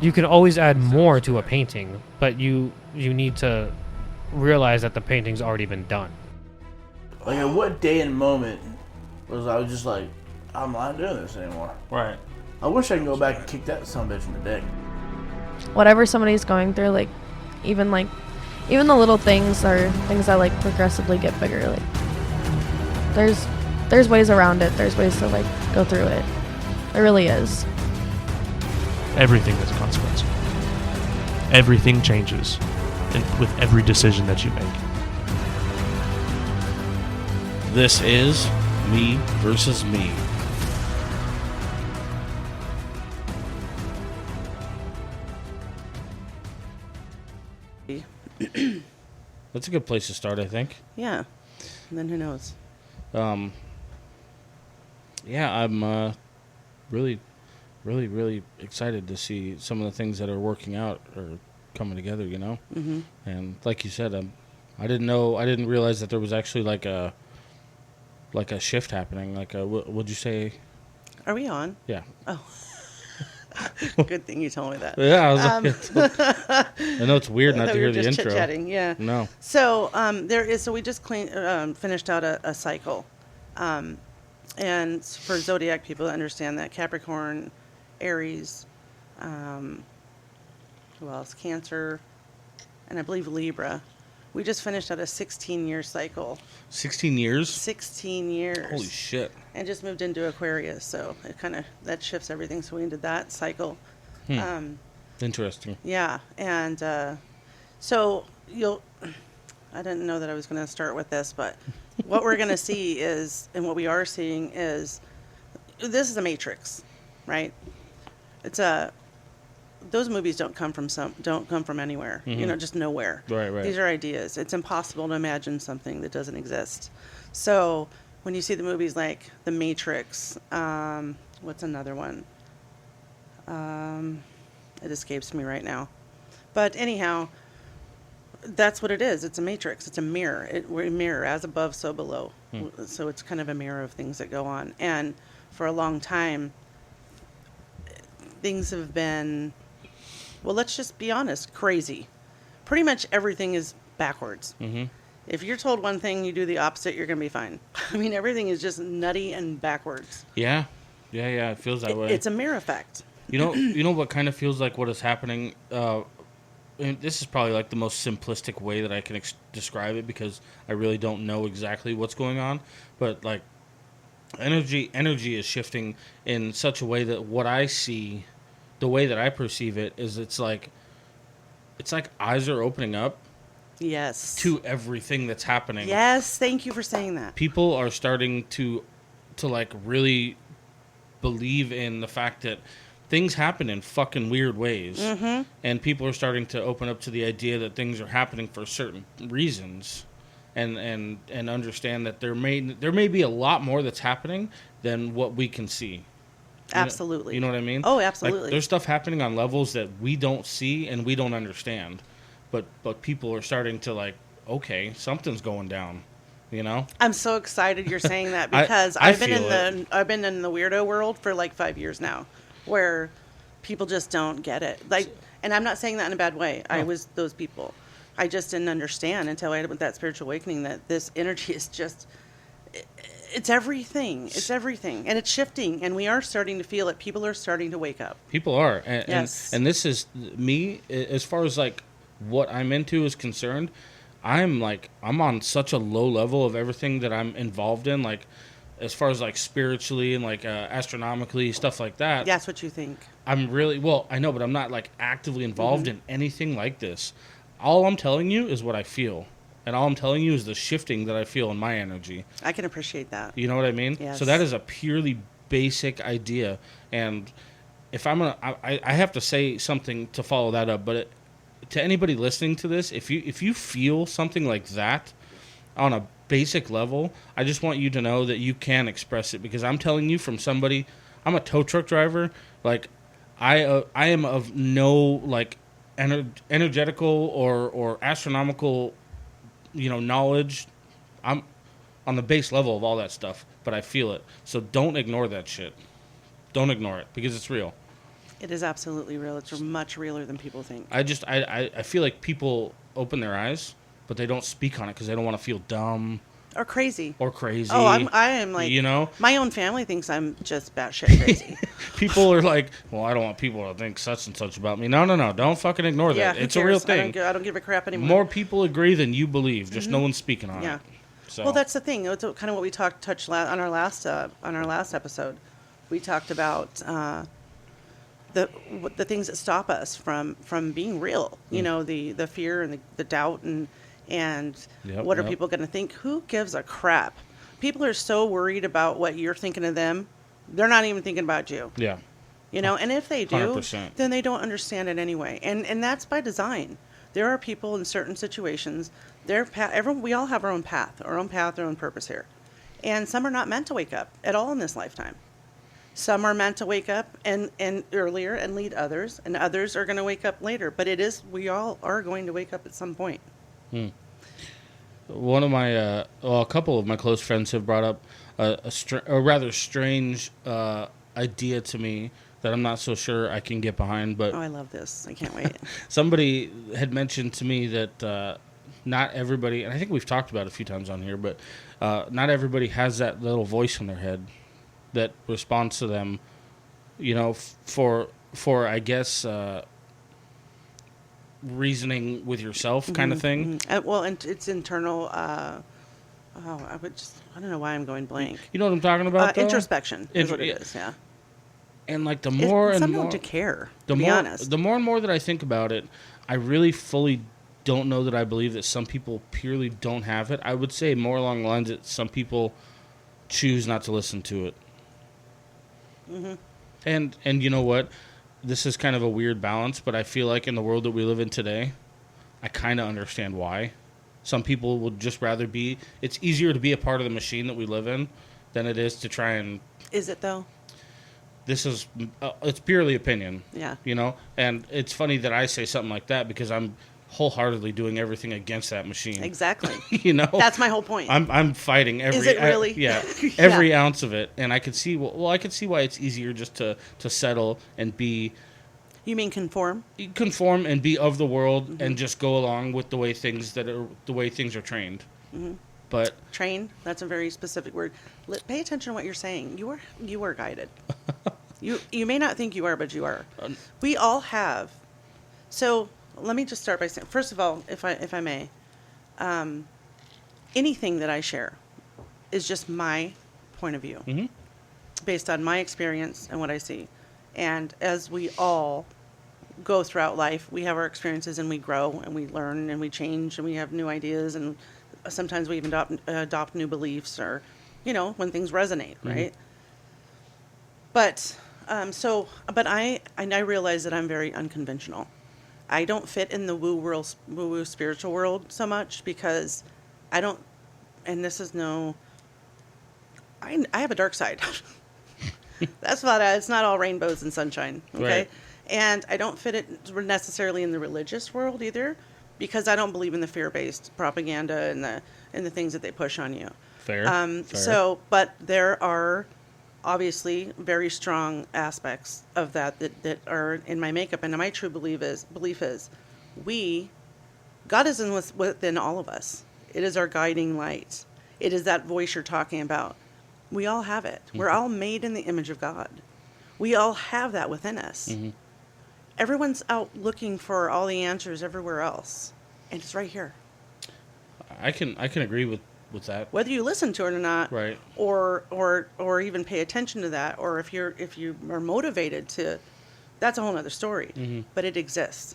you can always add more to a painting, but you need to realize that the painting's already been done. Like, at what day and moment was I was just like, I'm not doing this anymore. Right. I wish I could go back and kick that son of a bitch in the dick. Whatever somebody's going through, even the little things are things that like progressively get bigger. Like there's ways around it. There's ways to like go through it. There really is. Everything has a consequence. Everything changes with every decision that you make. This is Me versus Me. That's a good place to start, I think. Yeah. And then who knows? Yeah, I'm really, really, really excited to see some of the things that are working out or coming together, you know? Mm-hmm. And like you said, I didn't realize that there was actually like a shift happening. Like, what'd you say? Are we on? Yeah. Oh. Good thing you told me that. Yeah, I know it's weird not to hear the intro. Chit-chatting, yeah. No. So so we just finished out a cycle, and for zodiac people to understand that Capricorn, Aries, who else? Cancer, and I believe Libra. We just finished out a 16-year cycle. 16 years? 16 years. Holy shit. And just moved into Aquarius, so it that shifts everything. So we ended that cycle. Interesting. Yeah, and so I didn't know that I was going to start with this, but what we're going to see is, and what we are seeing is, this is a matrix, right? It's those movies don't come from anywhere, Mm-hmm. just nowhere. Right. These are ideas. It's impossible to imagine something that doesn't exist. So when you see the movies like The Matrix, what's another one? It escapes me right now. But anyhow, that's what it is. It's a matrix. It's a mirror. We're a mirror, as above, so below. So it's kind of a mirror of things that go on. And for a long time, things have been, well, let's just be honest, crazy. Pretty much everything is backwards. Mm-hmm. If you're told one thing, you do the opposite, you're going to be fine. I mean, everything is just nutty and backwards. Yeah. It feels that way. It's a mirror effect. You know what kind of feels like what is happening? And this is probably like the most simplistic way that I can describe it, because I really don't know exactly what's going on. But like energy is shifting in such a way that what I see, the way that I perceive it, is it's like eyes are opening up. Yes. To everything that's happening. Yes, thank you for saying that. People are starting to like really believe in the fact that things happen in fucking weird ways. Mm-hmm. And people are starting to open up to the idea that things are happening for certain reasons, and understand that there may be a lot more that's happening than what we can see. Absolutely. You know what I mean? Oh, absolutely. Like, there's stuff happening on levels that we don't see and we don't understand. But people are starting to like, okay, something's going down, you know? I'm so excited you're saying that, because I've been in the weirdo world for like 5 years now, where people just don't get it. Like, and I'm not saying that in a bad way. I was those people. I just didn't understand until I had that spiritual awakening that this energy is just, it's everything. It's everything. And it's shifting, and we are starting to feel it. People are starting to wake up. People are. Yes. And this is me, as far as like what I'm into is concerned. I'm on such a low level of everything that I'm involved in, like as far as like spiritually and like astronomically, stuff like that. That's what you think. I'm really, well, I know, but I'm not like actively involved in anything like this. All I'm telling you is what I feel. And all I'm telling you is the shifting that I feel in my energy. I can appreciate that. You know what I mean? Yes. So that is a purely basic idea. And if I'm I have to say something to follow that up, but to anybody listening to this, if you feel something like that on a basic level, I just want you to know that you can express it, because I'm telling you from somebody. I'm a tow truck driver. Like I am of no like energetical or astronomical, knowledge. I'm on the base level of all that stuff, but I feel it. So don't ignore that shit. Don't ignore it, because it's real. It is absolutely real. It's much realer than people think. I feel like people open their eyes, but they don't speak on it because they don't want to feel dumb Or crazy. or crazy. Oh, I am like, you know, my own family thinks I'm just batshit crazy. people are like, well, I don't want people to think such and such about me. No, don't fucking ignore Yeah, that. who It's a real cares? thing. I don't give a crap anymore. More people agree than you believe. Just no one's speaking on Yeah. it. So. Well, that's the thing. It's kind of what we touched on our last episode. We talked about the things that stop us from being real. You know, the fear and the doubt and what are people going to think? Who gives a crap? People are so worried about what you're thinking of them. They're not even thinking about you. Yeah. You know, and if they do, 100%. then they don't understand it anyway. And that's by design. There are people in certain situations. We all have our own path, our own purpose here. And some are not meant to wake up at all in this lifetime. Some are meant to wake up and earlier and lead others, and others are going to wake up later. But we all are going to wake up at some point. One of my, a couple of my close friends have brought up a rather strange idea to me that I'm not so sure I can get behind. But I love this. I can't wait. Somebody had mentioned to me that not everybody, and I think we've talked about it a few times on here, but not everybody has that little voice in their head that responds to them, you know, for I guess, reasoning with yourself kind of thing. Well, and it's internal. I don't know why I'm going blank. You know what I'm talking about? Though? Introspection is what it is. Yeah. And like the more and more to care. The to be more, honest. the more and more that I think about it, I really fully don't know that I believe that some people purely don't have it. I would say more along the lines that some people choose not to listen to it. And you know what? This is kind of a weird balance, but I feel like in the world that we live in today, I kind of understand why. Some people would just rather be... It's easier to be a part of the machine that we live in than it is to try and... Is it, though? This is... it's purely opinion. Yeah. You know? And it's funny that I say something like that because I'm wholeheartedly doing everything against that machine. Exactly. You know? That's my whole point. I'm fighting every... Is it really? Every ounce of it. And I could see... Well, I could see why it's easier just to settle and be... You mean conform? Conform and be of the world and just go along with the way things are trained. But trained, that's a very specific word. Pay attention to what you're saying. You are guided. You may not think you are, but you are. We all have. So let me just start by saying, first of all, if I may, anything that I share is just my point of view, based on my experience and what I see. And as we all go throughout life, we have our experiences and we grow and we learn and we change and we have new ideas and sometimes we even adopt new beliefs or, you know, when things resonate, right? But I realize that I'm very unconventional. I don't fit in the woo-woo spiritual world so much because I don't, and this is I have a dark side. That's about it. It's not all rainbows and sunshine, okay? Right. And I don't fit it necessarily in the religious world either, because I don't believe in the fear-based propaganda and the things that they push on you. Fair. So, but there are obviously very strong aspects of that are in my makeup, and my true belief is God is within all of us. It is our guiding light. It is that voice you're talking about. We all have it. We're all made in the image of God. We all have that within us. Everyone's out looking for all the answers everywhere else, and it's right here. I can agree with that. Whether you listen to it or not, right? Or even pay attention to that, or if you are motivated to, that's a whole other story. But it exists.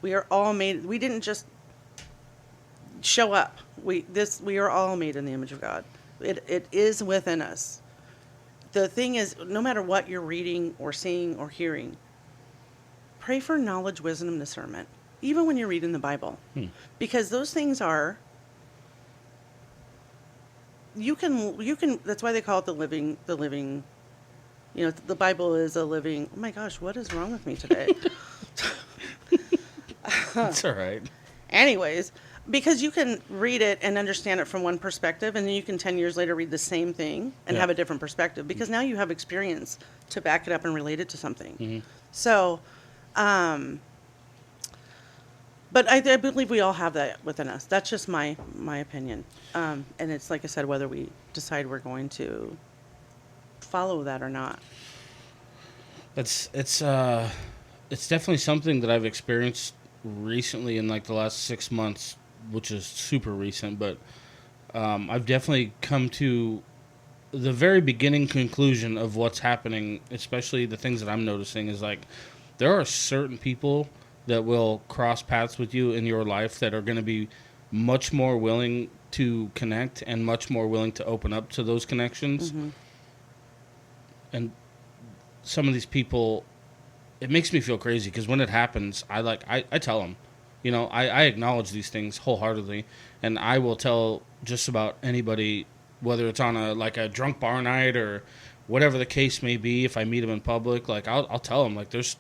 We are all made. We didn't just show up. We are all made in the image of God. It is within us. The thing is, no matter what you're reading or seeing or hearing, pray for knowledge, wisdom, and discernment, even when you're reading the Bible, because those things are. You can. That's why they call it the living. You know, the Bible is a living. Oh my gosh, what is wrong with me today? It's all right. Anyways, Because you can read it and understand it from one perspective, and then you can 10 years later read the same thing and have a different perspective, because now you have experience to back it up and relate it to something. So, but I believe we all have that within us. That's just my opinion. And it's like I said, whether we decide we're going to follow that or not. It's definitely something that I've experienced recently in like the last 6 months, which is super recent, but I've definitely come to the very beginning conclusion of what's happening, especially the things that I'm noticing, is like there are certain people that will cross paths with you in your life that are going to be much more willing to connect and much more willing to open up to those connections. And some of these people, it makes me feel crazy, because when it happens, I tell them, you know, I acknowledge these things wholeheartedly, and I will tell just about anybody, whether it's on a drunk bar night or whatever the case may be. If I meet them in public, like I'll tell them, like there's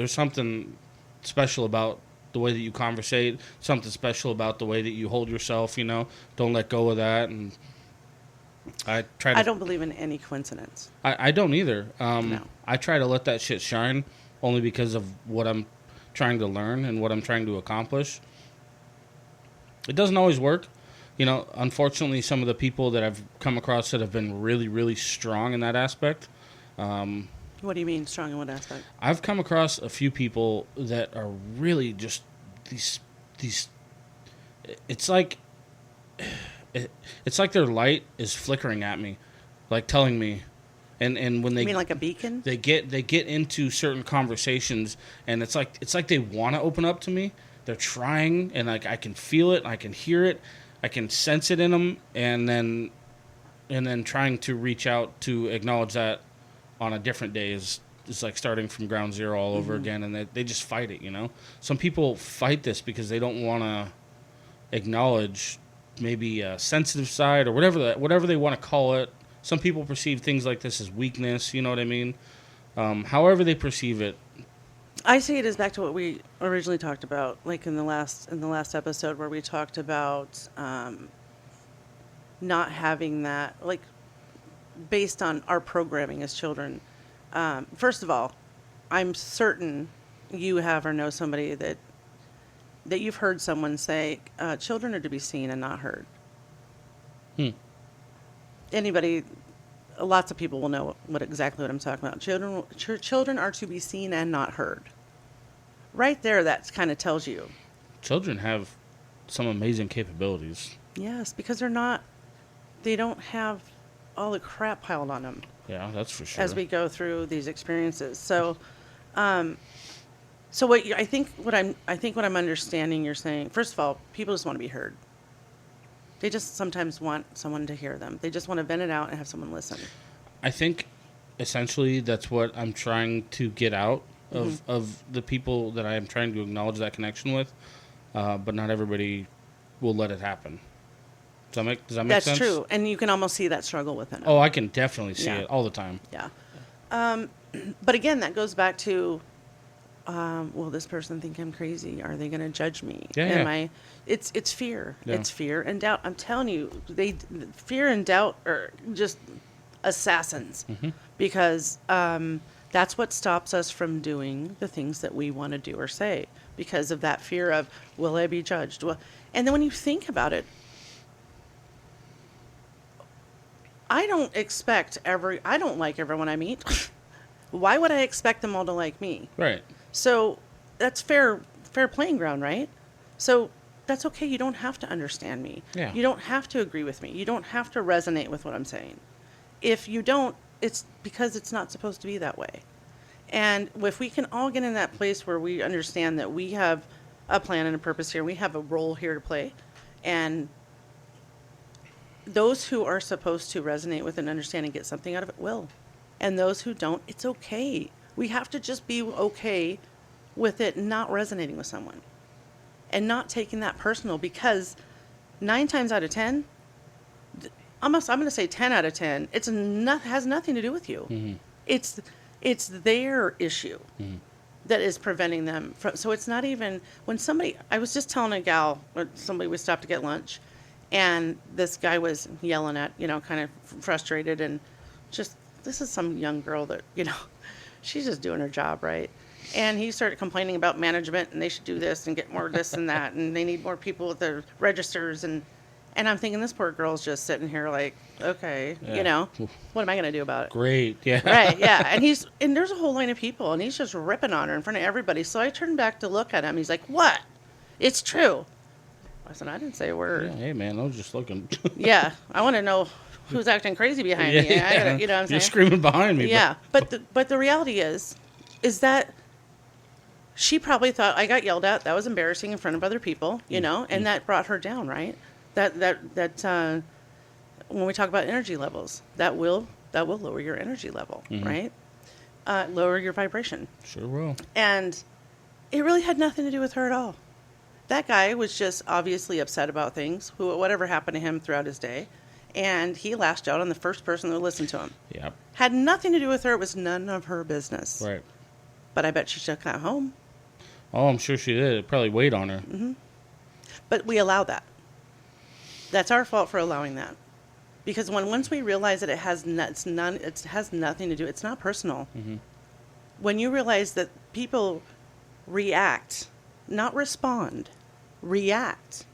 something special about the way that you conversate, something special about the way that you hold yourself. You know, don't let go of that. And I don't believe in any coincidence. I don't either. No. I try to let that shit shine, only because of what I'm trying to learn and what I'm trying to accomplish. It doesn't always work. You know, unfortunately, some of the people that I've come across that have been really, really strong in that aspect. What do you mean strong in what aspect? I've come across a few people that are really just these. It's like their light is flickering at me, like telling me. And when they, you mean like a beacon? They get into certain conversations, and it's like they want to open up to me. They're trying, and like I can feel it, I can hear it, I can sense it in them, and then trying to reach out to acknowledge that on a different day is like starting from ground zero all over again, and they just fight it. You know, some people fight this because they don't want to acknowledge maybe a sensitive side or whatever they want to call it. Some people perceive things like this as weakness, you know what I mean? However they perceive it. I see it as back to what we originally talked about, like in the last episode where we talked about not having that, like based on our programming as children. First of all, I'm certain you have or know somebody that you've heard someone say, children are to be seen and not heard. Anybody, lots of people will know exactly what I'm talking about. Children are to be seen and not heard. Right there, that kind of tells you. Children have some amazing capabilities. Yes, because they don't have all the crap piled on them. Yeah, that's for sure. As we go through these experiences. So, I think what I'm understanding you're saying, first of all, people just want to be heard. They just sometimes want someone to hear them. They just want to vent it out and have someone listen. I think essentially that's what I'm trying to get out of the people that I am trying to acknowledge that connection with, but not everybody will let it happen. Does that make sense? That's true, and you can almost see that struggle within them. Oh, I can definitely see it all the time. Yeah. But again, that goes back to, will this person think I'm crazy? Are they going to judge me? Yeah. It's fear. Yeah. It's fear and doubt. I'm telling you, fear and doubt are just assassins, because that's what stops us from doing the things that we want to do or say, because of that fear of, will I be judged? Well, and then when you think about it, I don't like everyone I meet. Why would I expect them all to like me? Right. So that's fair playing ground, right? So that's okay. You don't have to understand me. Yeah. You don't have to agree with me. You don't have to resonate with what I'm saying. If you don't, it's because it's not supposed to be that way. And if we can all get in that place where we understand that we have a plan and a purpose here, we have a role here to play, and those who are supposed to resonate with and understand and get something out of it will. And those who don't, it's okay. We have to just be okay with it not resonating with someone and not taking that personal, because 9 times out of 10, I'm going to say 10 out of 10, has nothing to do with you. It's their issue. that is preventing them from. So it's not even when somebody. I was just telling a gal, or somebody we stopped to get lunch, and this guy was yelling at, kind of frustrated, and just this is some young girl that she's just doing her job right. And he started complaining about management, and they should do this and get more this and that, and they need more people at the registers, and I'm thinking this poor girl's just sitting here like, okay, what am I going to do about it? Great, yeah. Right, yeah. And there's a whole line of people, and he's just ripping on her in front of everybody. So I turned back to look at him. He's like, what? It's true. I said, I didn't say a word. Yeah, hey, man, I was just looking. Yeah, I want to know who's acting crazy behind me. I gotta, you know what I'm saying? You're screaming behind me. Yeah, but the reality is that she probably thought I got yelled at. That was embarrassing in front of other people, and that brought her down, right? That when we talk about energy levels, that will lower your energy level, right? Lower your vibration. Sure will. And it really had nothing to do with her at all. That guy was just obviously upset about things, whatever happened to him throughout his day, and he lashed out on the first person that listened to him. Yep. Had nothing to do with her. It was none of her business. Right. But I bet she took that home. Oh, I'm sure she did. It probably weighed on her. Mm-hmm. But we allow that. That's our fault for allowing that. Because once we realize that it has nothing to do, it's not personal. Mm-hmm. When you realize that people react, not respond, react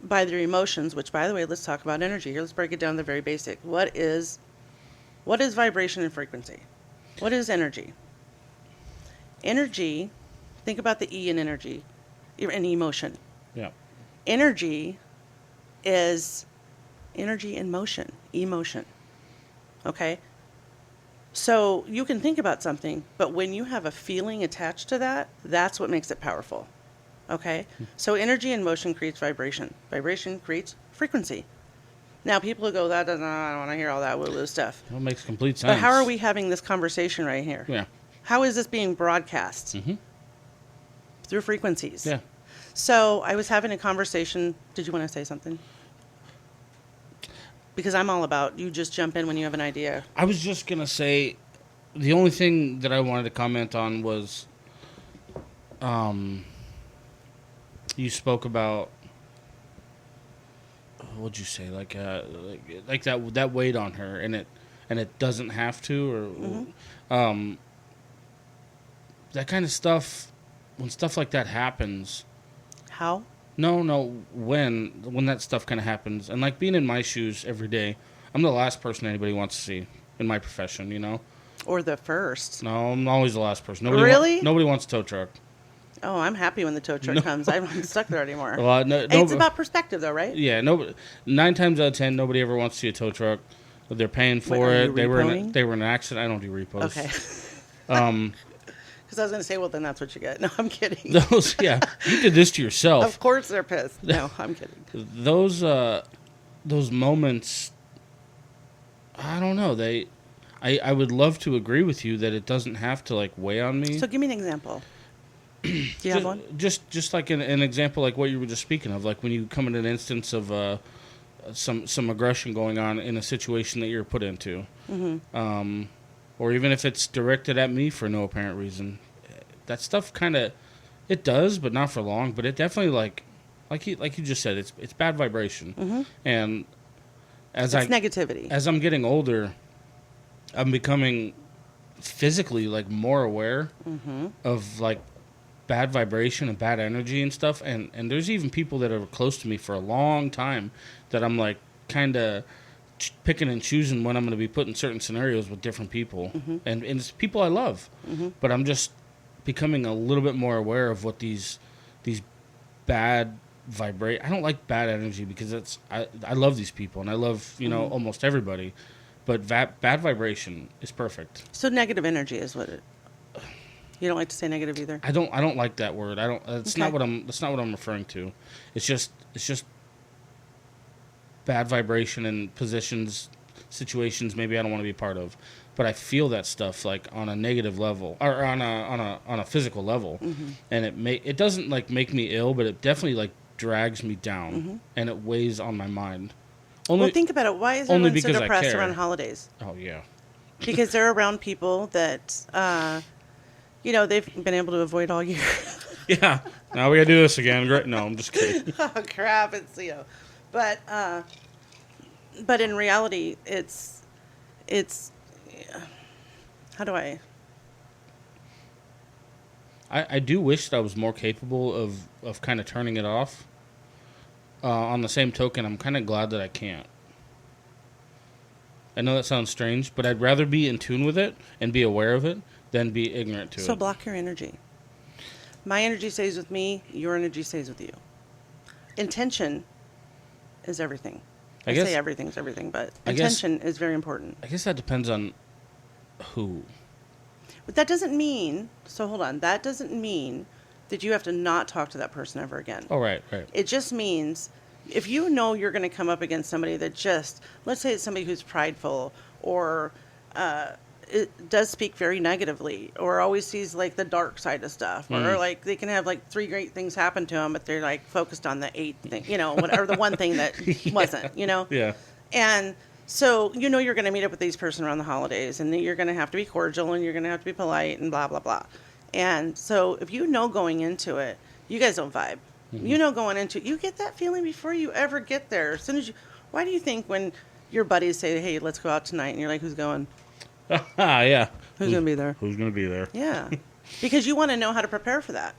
by their emotions, which, by the way, let's talk about energy here. Let's break it down to the very basic. What is vibration and frequency? What is energy? Energy, think about the E in energy, in emotion. Yeah. Energy is energy in motion, emotion. Okay? So you can think about something, but when you have a feeling attached to that, that's what makes it powerful. Okay? So energy in motion creates vibration. Vibration creates frequency. Now, people who go, I don't want to hear all that woo-woo stuff. That makes complete sense. But how are we having this conversation right here? Yeah. How is this being broadcast? Mm-hmm. Through frequencies. Yeah. So I was having a conversation. Did you want to say something? Because I'm all about you just jump in when you have an idea. I was just going to say, the only thing that I wanted to comment on was you spoke about, what'd you say? Like that weighed on her, and it doesn't have to, or Mm-hmm. That kind of stuff. When stuff like that happens. How? No. When that stuff kind of happens, and like being in my shoes every day, I'm the last person anybody wants to see in my profession. Or the first. No, I'm always the last person. Really? Nobody wants a tow truck. Oh, I'm happy when the tow truck comes. I'm not stuck there anymore. Well, It's about perspective, though, right? Yeah, 9 times out of 10, nobody ever wants to see a tow truck. They're paying for Wait, it. They were in repoing? an accident. I don't do repos. Okay. Because I was going to say, well, then that's what you get. No, I'm kidding. Yeah, you did this to yourself. Of course they're pissed. No, I'm kidding. Those moments, I don't know. I would love to agree with you that it doesn't have to like weigh on me. So give me an example. Do you have one? Just like an example, like what you were just speaking of, like when you come in an instance of some aggression going on in a situation that you're put into, or even if it's directed at me for no apparent reason. That stuff kind of it does, but not for long. But it definitely like you just said, it's bad vibration, and it's negativity. As I'm getting older, I'm becoming physically like more aware of like bad vibration and bad energy and stuff, and there's even people that are close to me for a long time that I'm like kind of picking and choosing when I'm going to be put in certain scenarios with different people, and it's people I love, but I'm just becoming a little bit more aware of what these bad vibrate. I don't like bad energy because I love these people and I love almost everybody, but bad vibration is perfect. So negative energy is what it. You don't like to say negative either. I don't like that word. I don't. That's Okay. not what I'm. That's not what I'm referring to. It's just bad vibration in positions, situations. Maybe I don't want to be a part of, but I feel that stuff like on a negative level or on a physical level, and it doesn't like make me ill, but it definitely like drags me down and it weighs on my mind. Well, think about it. Why is only everyone so because I depressed care. around holidays? Oh yeah. Because they're around people that, they've been able to avoid all year. Yeah. Now we gotta do this again. Great. No, I'm just kidding. Oh crap! It's but in reality, it's how do I do wish that I was more capable of kind of turning it off. On the same token, I'm kind of glad that I can't. I know that sounds strange, but I'd rather be in tune with it and be aware of it than be ignorant to it. So block your energy. My energy stays with me. Your energy stays with you. Intention is everything. I say everything's everything, but intention is very important. I guess that depends on who. But that doesn't mean, so hold on, that doesn't mean that you have to not talk to that person ever again. Oh, right. It just means if you know you're going to come up against somebody that just, let's say it's somebody who's prideful or it does speak very negatively or always sees like the dark side of stuff or like they can have like 3 great things happen to them, but they're like focused on the 8th thing, or the one thing that wasn't, Yeah. And so you're going to meet up with these person around the holidays and you're going to have to be cordial and you're going to have to be polite and blah, blah, blah. And so if going into it, you guys don't vibe. Mm-hmm. Going into it, you get that feeling before you ever get there. As soon as why do you think when your buddies say, hey, let's go out tonight, and you're like, who's going? Yeah. Who's going to be there? Who's going to be there? Yeah. Because you want to know how to prepare for that.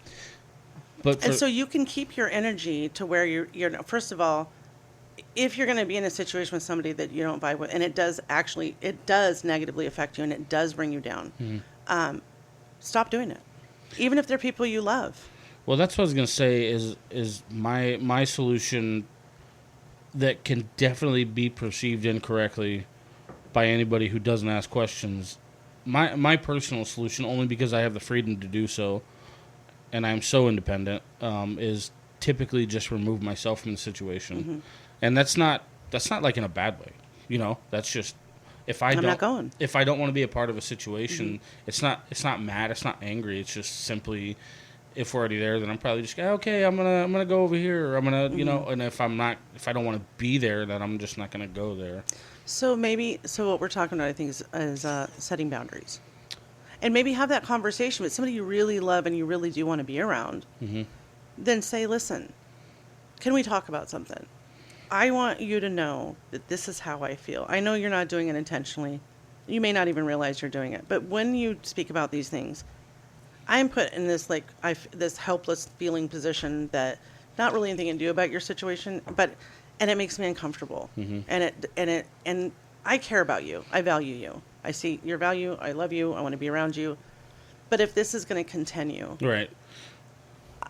And so you can keep your energy to where you're first of all, if you're going to be in a situation with somebody that you don't vibe with, and it does negatively affect you and it does bring you down, stop doing it. Even if they're people you love. Well, that's what I was going to say is my solution that can definitely be perceived incorrectly by anybody who doesn't ask questions. My personal solution, only because I have the freedom to do so, and I'm so independent, is typically just remove myself from the situation. Mm-hmm. And that's not like in a bad way. That's just if I don't want to be a part of a situation, it's not mad, it's not angry, it's just simply if we're already there, then I'm probably just okay, I'm gonna go over here, or I'm gonna and if I don't want to be there, then I'm just not gonna go there. So what we're talking about, I think, is setting boundaries, and maybe have that conversation with somebody you really love and you really do want to be around. Mm-hmm. Then say, listen, can we talk about something? I want you to know that this is how I feel. I know you're not doing it intentionally. You may not even realize you're doing it. But when you speak about these things, I'm put in this this helpless feeling position that not really anything to do about your situation, and it makes me uncomfortable. Mm-hmm. And I care about you. I value you. I see your value. I love you. I want to be around you. But if this is going to continue, right,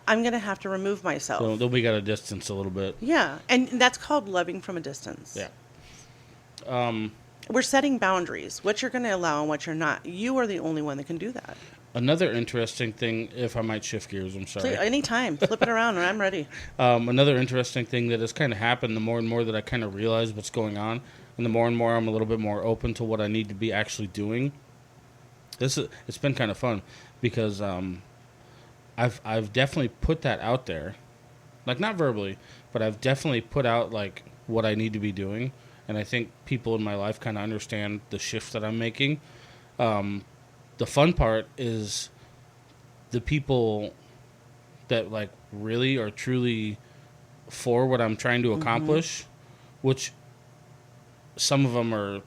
I'm going to have to remove myself. So then we got to distance a little bit. Yeah, and that's called loving from a distance. Yeah. We're setting boundaries, what you're going to allow and what you're not. You are the only one that can do that. Another interesting thing, if I might shift gears, I'm sorry. Please, anytime. Flip it around and I'm ready. Another interesting thing that has kind of happened, the more and more that I kind of realize what's going on, and the more and more I'm a little bit more open to what I need to be actually doing, it's been kind of fun because I've definitely put that out there, like not verbally, but I've definitely put out like what I need to be doing, and I think people in my life kind of understand the shift that I'm making. The fun part is the people that like really are truly for what I'm trying to accomplish, which some of them are,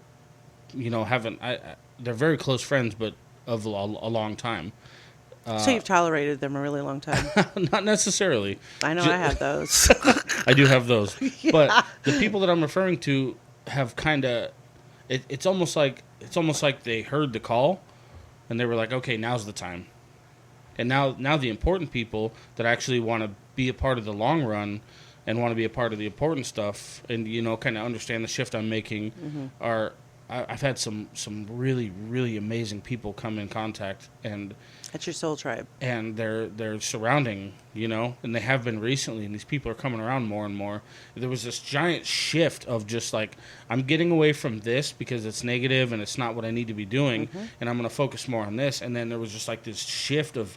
they're very close friends, but of a long time. So you've tolerated them a really long time? Not necessarily. I know I have those. I do have those. Yeah. But the people that I'm referring to have kind of, it's almost like they heard the call and they were like, okay, now's the time. And now the important people that actually want to be a part of the long run and want to be a part of the important stuff and, kind of understand the shift I'm making are, I've had some really, really amazing people come in contact, and that's your soul tribe. And they're surrounding, and they have been recently, and these people are coming around more and more. There was this giant shift of just like, I'm getting away from this because it's negative and it's not what I need to be doing, and I'm going to focus more on this. And then there was just like this shift of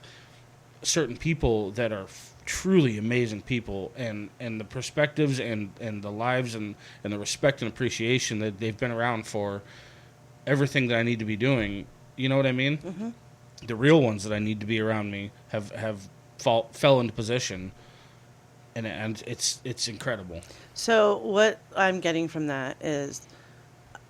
certain people that are truly amazing people, and the perspectives and the lives and the respect and appreciation that they've been around for everything that I need to be doing. You know what I mean? the real ones that I need to be around me have fell into position, and it's incredible. So what I'm getting from that is,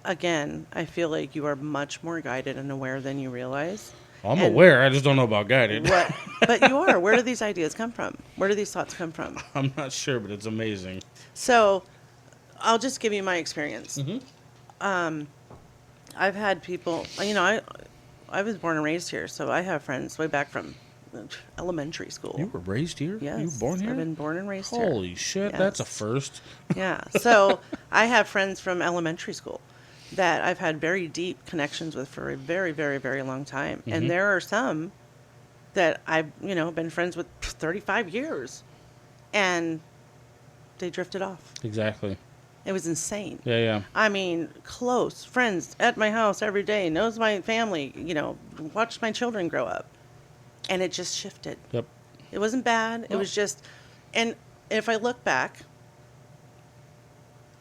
again, I feel like you are much more guided and aware than you realize. I'm aware. I just don't know about guided. But you are. Where do these ideas come from? Where do these thoughts come from? I'm not sure, but it's amazing. So I'll just give you my experience. Mm-hmm. I've had people, I was born and raised here, so I have friends way back from elementary school. You were raised here? Yes. You were born here? I've been born and raised here. Holy shit, Yes. that's a first. Yeah. So I have friends from elementary school that I've had very deep connections with for a very, very, very long time. Mm-hmm. And there are some that I've, been friends with 35 years. And they drifted off. Exactly. It was insane. Yeah. I mean, close friends at my house every day, knows my family, watched my children grow up. And it just shifted. Yep. It wasn't bad. It was just, and if I look back,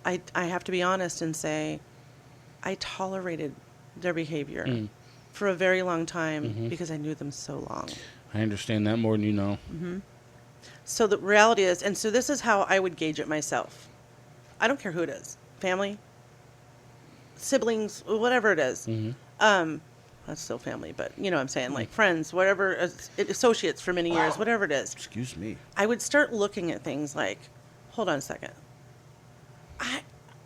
I have to be honest and say, I tolerated their behavior for a very long time because I knew them so long. I understand that more than you know. Mm-hmm. So the reality is, and so this is how I would gauge it myself. I don't care who it is, family, siblings, whatever it is. That's still family, but you know what I'm saying, like friends, whatever, associates for many years, whatever it is. Excuse me. I would start looking at things like, hold on a second.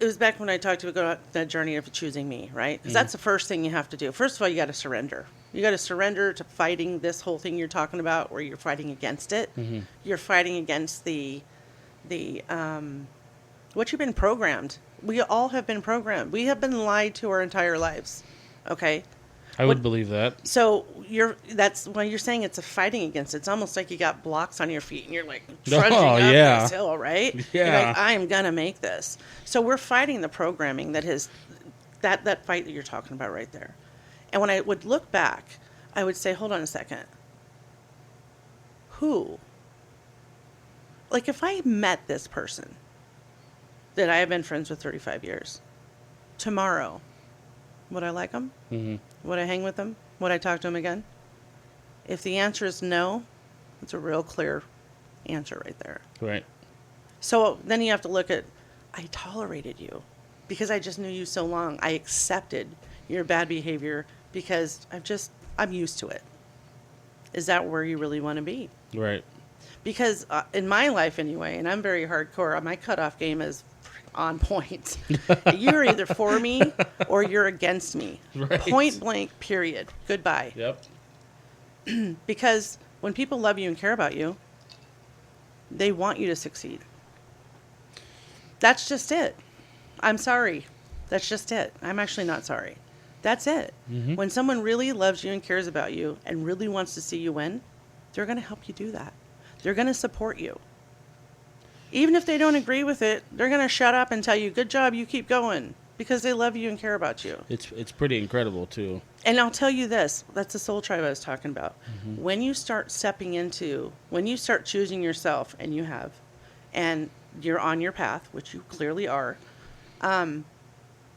It was back when I talked to about that journey of choosing me, right? Because that's the first thing you have to do. First of all, you got to surrender. You got to surrender to fighting this whole thing you're talking about, where you're fighting against it. You're fighting against the what you've been programmed. We all have been programmed. We have been lied to our entire lives. Okay. I would believe that. So that's when you're saying it's a fighting against. It's almost like you got blocks on your feet and you're like trudging up this hill, right? Yeah. You're like, I am gonna make this. So we're fighting the programming that has that fight that you're talking about right there. And when I would look back, I would say, hold on a second. Who? Like if I met this person that I have been friends with 35 years, tomorrow, would I like them? Would I hang with them? Would I talk to them again? If the answer is no, it's a real clear answer right there. Right. So then you have to look at, I tolerated you because I just knew you so long. I accepted your bad behavior because I'm used to it. Is that where you really want to be? Right. Because in my life anyway, and I'm very hardcore, my cutoff game is on point. You're either for me or you're against me. Right. Point blank, period. Goodbye. Yep. Because when people love you and care about you, they want you to succeed. That's just it. I'm sorry. That's just it. I'm actually not sorry. That's it. When someone really loves you and cares about you and really wants to see you win, they're going to help you do that. They're going to support you. Even if they don't agree with it, they're going to shut up and tell you, good job, you keep going, because they love you and care about you. It's pretty incredible, too. And I'll tell you this, that's the soul tribe I was talking about. When you start when you start choosing yourself, and you have, and you're on your path, which you clearly are,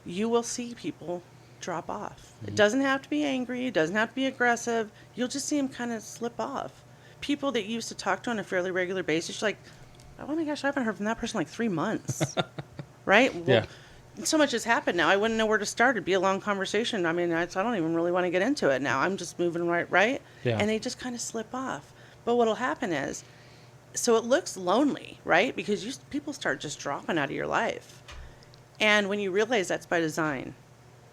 you will see people drop off. It doesn't have to be angry, it doesn't have to be aggressive. You'll just see them kind of slip off. People that you used to talk to on a fairly regular basis, you're like, oh my gosh, I haven't heard from that person in like 3 months. Right? Well, Yeah. So much has happened now. I wouldn't know where to start. It'd be a long conversation. I mean, I don't even really want to get into it now. I'm just moving right? Yeah. And they just kind of slip off. But what'll happen is, so it looks lonely, right? Because people start just dropping out of your life. And when you realize that's by design,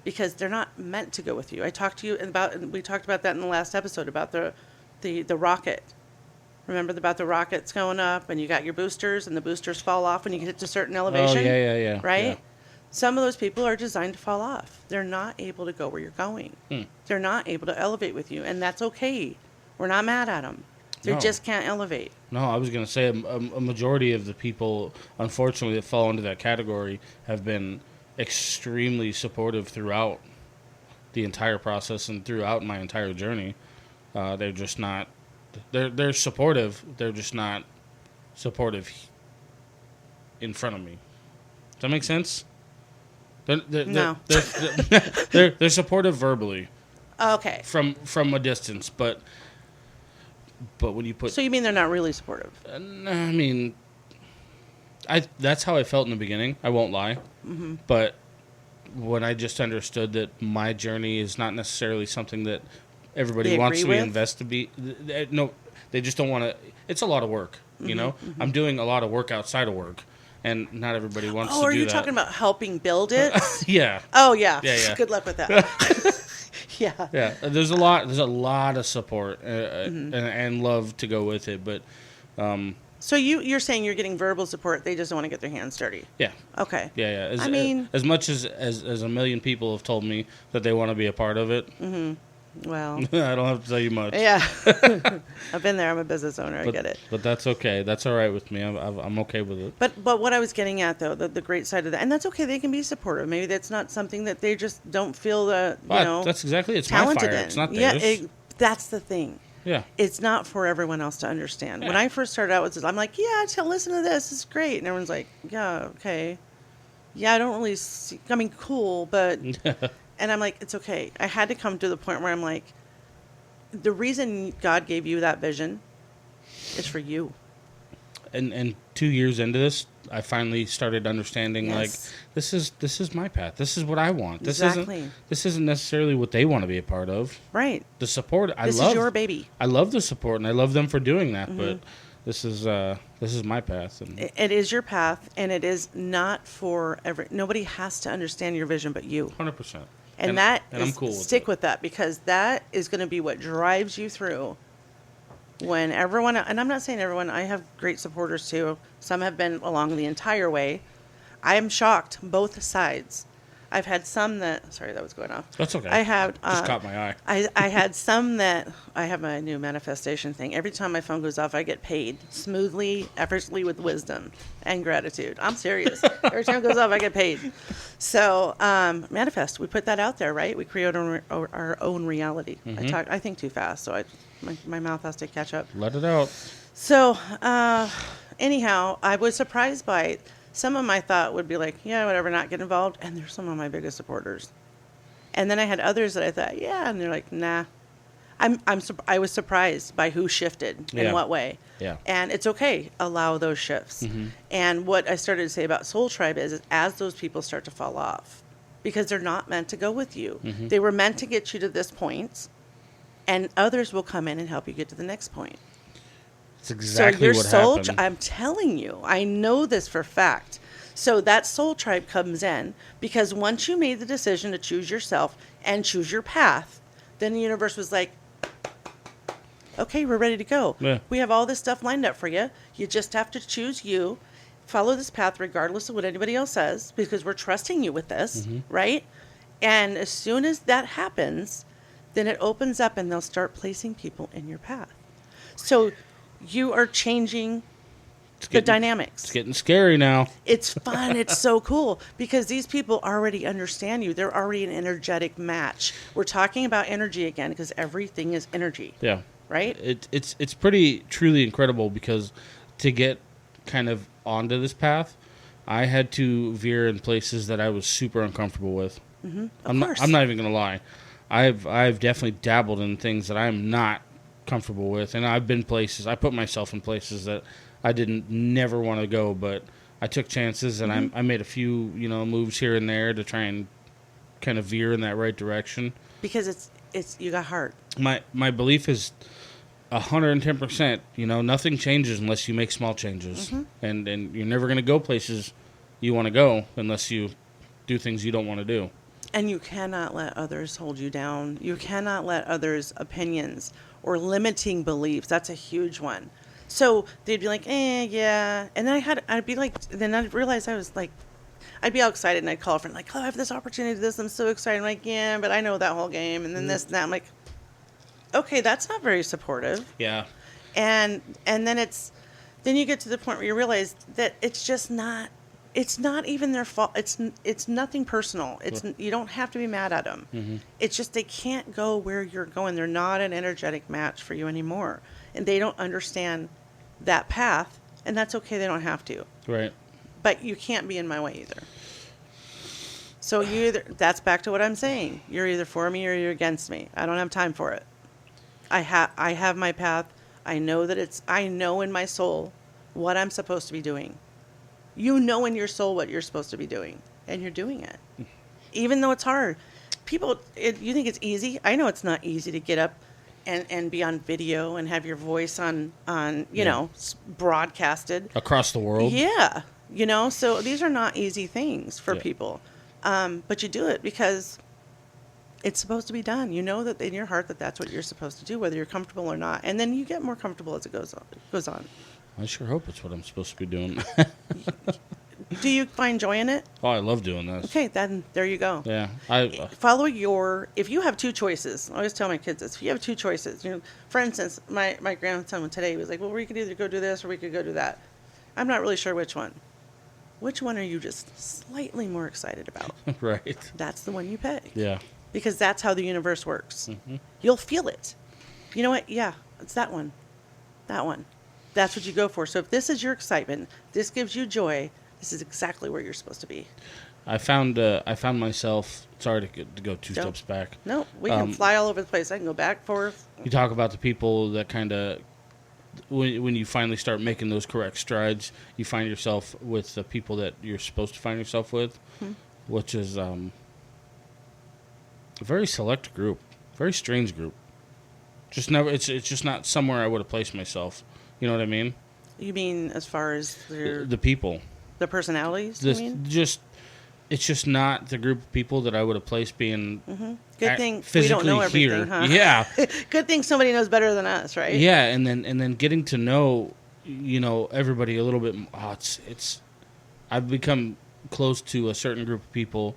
because they're not meant to go with you. We talked about that in the last episode about the rocket. Remember about the rockets going up and you got your boosters and the boosters fall off when you get to a certain elevation? Oh, yeah. Right? Yeah. Some of those people are designed to fall off. They're not able to go where you're going. They're not able to elevate with you, and that's okay. We're not mad at them. They just can't elevate. No, I was going to say a majority of the people, unfortunately, that fall into that category have been extremely supportive throughout the entire process and throughout my entire journey. They're just not... They're supportive. They're just not supportive in front of me. Does that make sense? No. They're supportive verbally. Okay. From a distance, but when you put, So you mean they're not really supportive? I mean, that's how I felt in the beginning. I won't lie, but when I just understood that my journey is not necessarily something that everybody They wants to agree be with? invested to be. No, they just don't want to. It's a lot of work, you know. I'm doing a lot of work outside of work, and not everybody wants to do that. Oh, are you talking about helping build it? Yeah. Oh, yeah. Yeah. Good luck with that. Yeah. Yeah, there's a lot of support and love to go with it, but So you're saying you're getting verbal support, they just don't want to get their hands dirty. yeah, Okay. yeah. I mean- as much as a million people have told me that they want to be a part of it, Well, I don't have to tell you much. yeah. I've been there. I'm a business owner. but, I get it. But that's okay. That's all right with me. I'm okay with it. But what I was getting at, though, the great side of that, and that's okay, they can be supportive. Maybe that's not something that they just don't feel that, That's exactly it. It's my talented fire. in. It's not Yeah, theirs. that's the thing. Yeah. It's not for everyone else to understand. When Yeah. I first started out with this, I'm like, yeah, listen to this. It's great. And everyone's like, yeah, okay. Yeah, I don't really see, I mean, cool, but... And I'm like, it's okay. I had to come to the point where I'm like, the reason God gave you that vision is for you. And 2 years into this, I finally started understanding Yes. like this is my path. This is what I want. Exactly. This isn't necessarily what they want to be a part of. Right. The support This is your baby. I love the support and I love them for doing that, Mm-hmm. but this is my path and It is your path, and it is not for nobody has to understand your vision but you. 100%. And I'm cool with stick it. with that, because that is going to be what drives you through when everyone, and I'm not saying everyone, I have great supporters too. Some have been along the entire way. I am shocked, both sides. I've had some that, sorry, that was going off. That's okay. I have, Just caught my eye. I had some that, I have my new manifestation thing. Every time my phone goes off, I get paid smoothly, effortlessly, with wisdom and gratitude. I'm serious. Every time it goes off, I get paid. So, manifest, we put that out there, right? We create our own reality. I think too fast, so my mouth has to catch up. Let it out. So, anyhow, I was surprised by it. Some of my thought would be like, yeah, whatever, not get involved. And they're some of my biggest supporters. And then I had others that I thought, yeah, and they're like, nah. I was surprised by who shifted in Yeah. what way. Yeah. And it's okay, allow those shifts. And what I started to say about Soul Tribe is as those people start to fall off, because they're not meant to go with you. They were meant to get you to this point, and others will come in and help you get to the next point. It's exactly So your what soul, happened. I'm telling you, I know this for fact. So that soul tribe comes in because once you made the decision to choose yourself and choose your path, then the universe was like, okay, we're ready to go. Yeah. We have all this stuff lined up for you. You just have to choose you, follow this path regardless of what anybody else says, because we're trusting you with this, right? And as soon as that happens, then it opens up and they'll start placing people in your path. So you are changing the dynamics. It's getting scary now. It's fun. It's so cool because these people already understand you. They're already an energetic match. We're talking about energy again because everything is energy. Yeah. Right? It's pretty truly incredible because to get kind of onto this path, I had to veer in places that I was super uncomfortable with. Of course. I'm not even gonna lie. I've definitely dabbled in things that I'm not comfortable with, and I've been places. I put myself in places that I didn't never want to go, but I took chances and I made a few moves here and there to try and kind of veer in that right direction. Because it's you got heart. My belief is 110%. Nothing changes unless you make small changes, and you're never going to go places you want to go unless you do things you don't want to do. And you cannot let others hold you down. You cannot let others' opinions or limiting beliefs. That's a huge one. So they'd be like, yeah. And then I'd be like, then I'd realize I was like, I'd be all excited and I'd call a friend like, oh, I have this opportunity to this. I'm so excited. I'm like, yeah, but I know that whole game. And then this and that. I'm like, okay, that's not very supportive. Yeah. And then then you get to the point where you realize that it's just not, it's not even their fault. It's nothing personal. You don't have to be mad at them. It's just they can't go where you're going. They're not an energetic match for you anymore. And they don't understand that path. And that's okay. They don't have to. Right. But you can't be in my way either. So that's back to what I'm saying. You're either for me or you're against me. I don't have time for it. I have my path. I know I know in my soul what I'm supposed to be doing. You know in your soul what you're supposed to be doing, and you're doing it. Even though it's hard. People, you think it's easy? I know it's not easy to get up and be on video and have your voice on broadcasted. Across the world. Yeah. So these are not easy things for people. But you do it because it's supposed to be done. You know that in your heart that's what you're supposed to do, whether you're comfortable or not. And then you get more comfortable as it goes on. I sure hope it's what I'm supposed to be doing. Do you find joy in it? Oh, I love doing this. Okay, then there you go. Yeah. If you have two choices, I always tell my kids this, if you have two choices, for instance, my grandson today was like, well, we could either go do this or we could go do that. I'm not really sure which one. Which one are you just slightly more excited about? Right. That's the one you pick. Yeah. Because that's how the universe works. Mm-hmm. You'll feel it. You know what? Yeah, it's that one. That one. That's what you go for. So if this is your excitement, this gives you joy, this is exactly where you're supposed to be. I found myself. Sorry to go two steps back. No, we can fly all over the place. I can go back, forth. You talk about the people that kind of, when you finally start making those correct strides, you find yourself with the people that you're supposed to find yourself with, which is a very select group, very strange group. Just never. It's just not somewhere I would have placed myself. You know what I mean? You mean as far as the people, the personalities? you mean? It's just not the group of people that I would have placed being. Good thing we don't know everything, here. huh? Yeah. Good thing somebody knows better than us, right? Yeah, and then getting to know, everybody a little bit. I've become close to a certain group of people,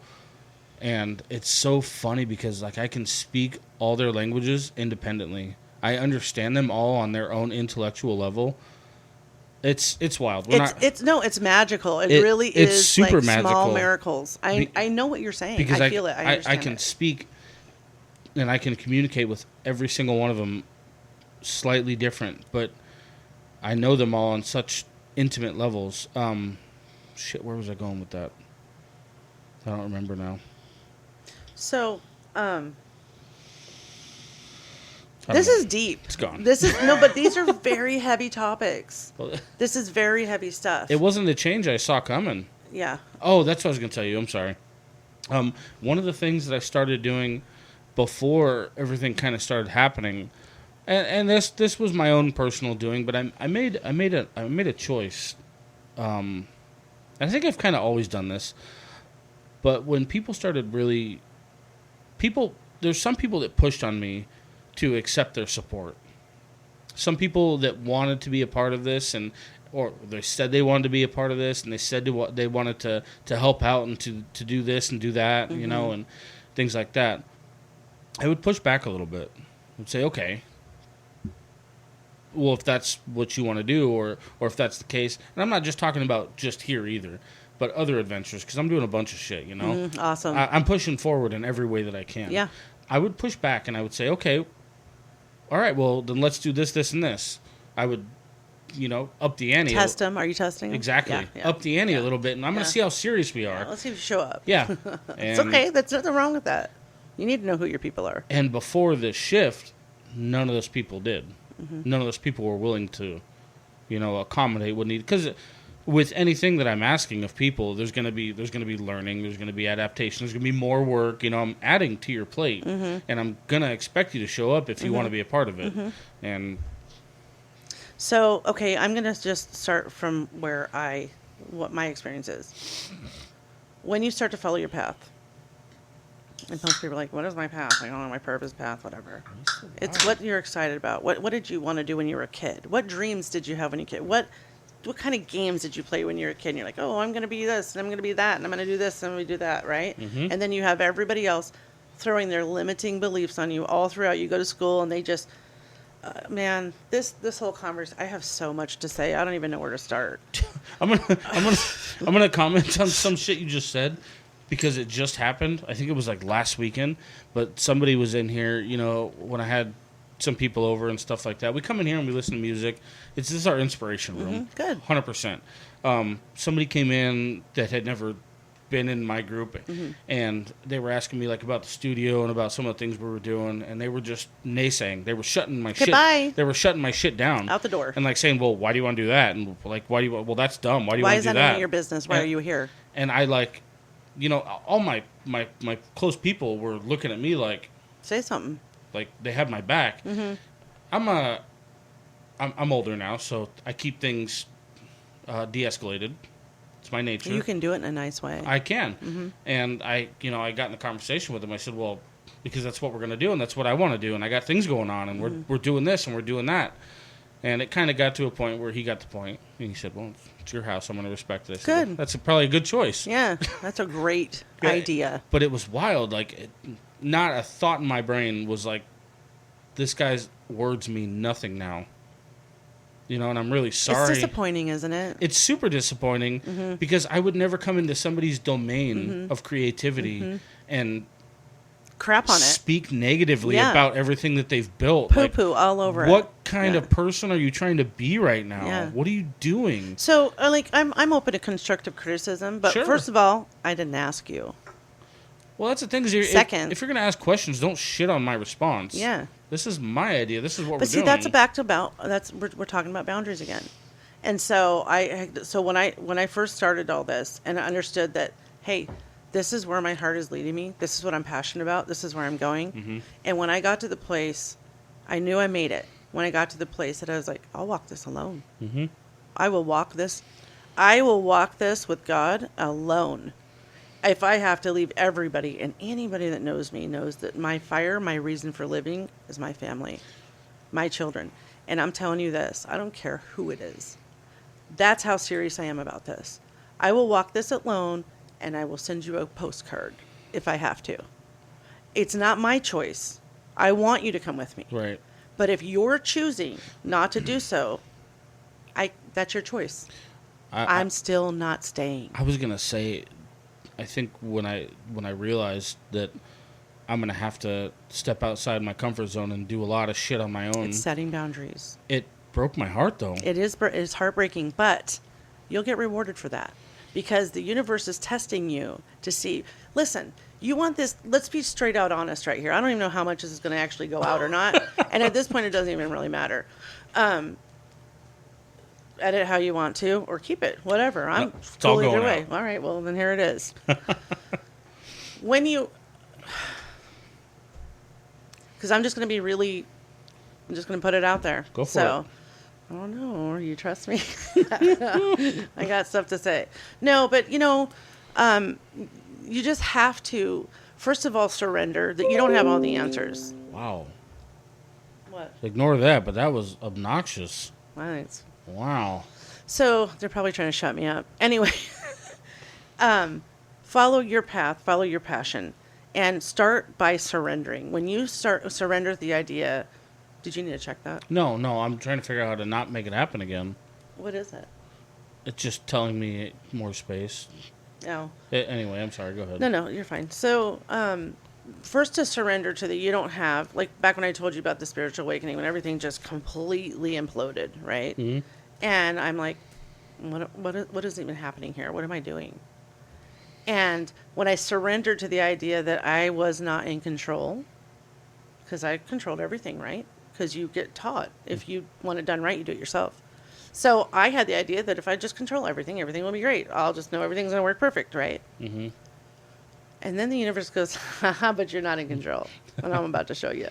and it's so funny because I can speak all their languages independently. I understand them all on their own intellectual level. It's wild. It's magical. It really it's is super like magical. Small miracles. I know what you're saying. Because I feel it. I understand I can it. speak and I can communicate with every single one of them slightly different, but I know them all on such intimate levels. Where was I going with that? I don't remember now. So, this is deep. It's gone. But these are very heavy topics. Well, This is very heavy stuff. it wasn't the change I saw coming. Yeah. Oh, that's what I was going to tell you. I'm sorry. One of the things that I started doing before everything kind of started happening, and this was my own personal doing, but I made a choice. And I think I've kind of always done this, but when people started there's some people that pushed on me to accept their support. Some people that wanted to be a part of this, or they said they wanted to be a part of this, and they said they wanted to help out and to do this and do that, and things like that. I would push back a little bit. I would say, okay, well, if that's what you want to do, or if that's the case, and I'm not just talking about just here either, but other adventures, because I'm doing a bunch of shit, Awesome. I'm pushing forward in every way that I can. Yeah. I would push back, and I would say, okay, all right, well, then let's do this, this, and this. I would, up the ante. Test them. Are you testing them? Exactly. Yeah. Up the ante a little bit, and I'm going to see how serious we are. Yeah, let's see if you show up. Yeah. It's okay. There's nothing wrong with that. You need to know who your people are. And before this shift, none of those people did. None of those people were willing to, accommodate what needed. Because with anything that I'm asking of people, there's going to be learning, there's going to be adaptation, there's going to be more work. I'm adding to your plate, and I'm going to expect you to show up if you want to be a part of it. And so, okay, I'm going to just start from what my experience is. When you start to follow your path, and most people are like, what is my path? I don't know, my purpose path, whatever. It's what you're excited about. What did you want to do when you were a kid? What dreams did you have when you were a kid? What kind of games did you play when you were a kid? And you're like, oh, I'm going to be this, and I'm going to be that, and I'm going to do this, and I'm going to do that, right? And then you have everybody else throwing their limiting beliefs on you all throughout. You go to school, and they just, man, this whole conversation, I have so much to say. I don't even know where to start. I'm gonna comment on some shit you just said, because it just happened. I think it was like last weekend, but somebody was in here, when I had some people over and stuff like that. We come in here and we listen to music. This is our inspiration room. Good. 100%. Somebody came in that had never been in my group, and they were asking me like about the studio and about some of the things we were doing, and they were just naysaying. They were shutting my Goodbye. shit. They were shutting my shit down Out the door. and like saying, "Well, why do you want to do that?" And like, "Why do you? Well, that's dumb. Why do you Why want is to do that that? none of your business? Why And- are you here? And I like, all my close people were looking at me like Say something. they had my back. I'm older now, so I keep things de-escalated. It's my nature. You can do it in a nice way. I can. And I got in the conversation with him. I said, well, because that's what we're going to do, and that's what I want to do, and I got things going on, and we're doing this, and we're doing that. And it kind of got to a point where he got the point, and he said, well, it's your house. I'm going to respect it. I said, Good. well, that's probably a good choice. Yeah, that's a great idea. But it was wild. Not a thought in my brain was like, this guy's words mean nothing now. And I'm really sorry. It's disappointing, isn't it? It's super disappointing because I would never come into somebody's domain of creativity and crap on it. Speak negatively about everything that they've built. Poo-poo all over it. What kind of person are you trying to be right now? Yeah. What are you doing? So, I'm open to constructive criticism, but Sure. first of all, I didn't ask you. Well, that's the thing. Second. If you're going to ask questions, don't shit on my response. Yeah. This is my idea. This is what But we're doing. see, we're talking about boundaries again. And so when I first started all this and I understood that, hey, this is where my heart is leading me. This is what I'm passionate about. This is where I'm going. And when I got to the place, I knew I made it. When I got to the place that I was like, I'll walk this alone. I will walk this. I will walk this with God alone. If I have to leave everybody, and anybody that knows me knows that my fire, my reason for living is my family, my children. And I'm telling you this, I don't care who it is. That's how serious I am about this. I will walk this alone, and I will send you a postcard if I have to. It's not my choice. I want you to come with me. Right. But if you're choosing not to do so, that's your choice. I'm still not staying. I was going to say, I think when I realized that I'm going to have to step outside my comfort zone and do a lot of shit on my own. It's setting boundaries. It broke my heart, though. It's heartbreaking, but you'll get rewarded for that because the universe is testing you to see, listen, you want this, let's be straight out honest right here. I don't even know how much this is going to actually go out or not. And at this point, it doesn't even really matter. Edit how you want to or keep it, whatever. I'm cool either way. All right, well, then here it is. Because I'm just going to put it out there. Go for it. I don't know. You trust me? I got stuff to say. No, but, you just have to, first of all, surrender that you don't have all the answers. Wow. What? Ignore that, but that was obnoxious. I think it's... Wow. So they're probably trying to shut me up. Anyway, follow your path, follow your passion, and start by surrendering. When you surrender the idea, did you need to check that? No, I'm trying to figure out how to not make it happen again. What is it? It's just telling me more space. No. Anyway, I'm sorry. Go ahead. No, you're fine. So, first to surrender to you don't have, like back when I told you about the spiritual awakening, when everything just completely imploded, right? Mm-hmm. And I'm like, what is even happening here? What am I doing? And when I surrendered to the idea that I was not in control, because I controlled everything, right? Because you get taught, if you want it done right, you do it yourself. So I had the idea that if I just control everything will be great. I'll just know everything's going to work perfect, right? Mm-hmm. And then the universe goes, haha, but you're not in control. And I'm about to show you,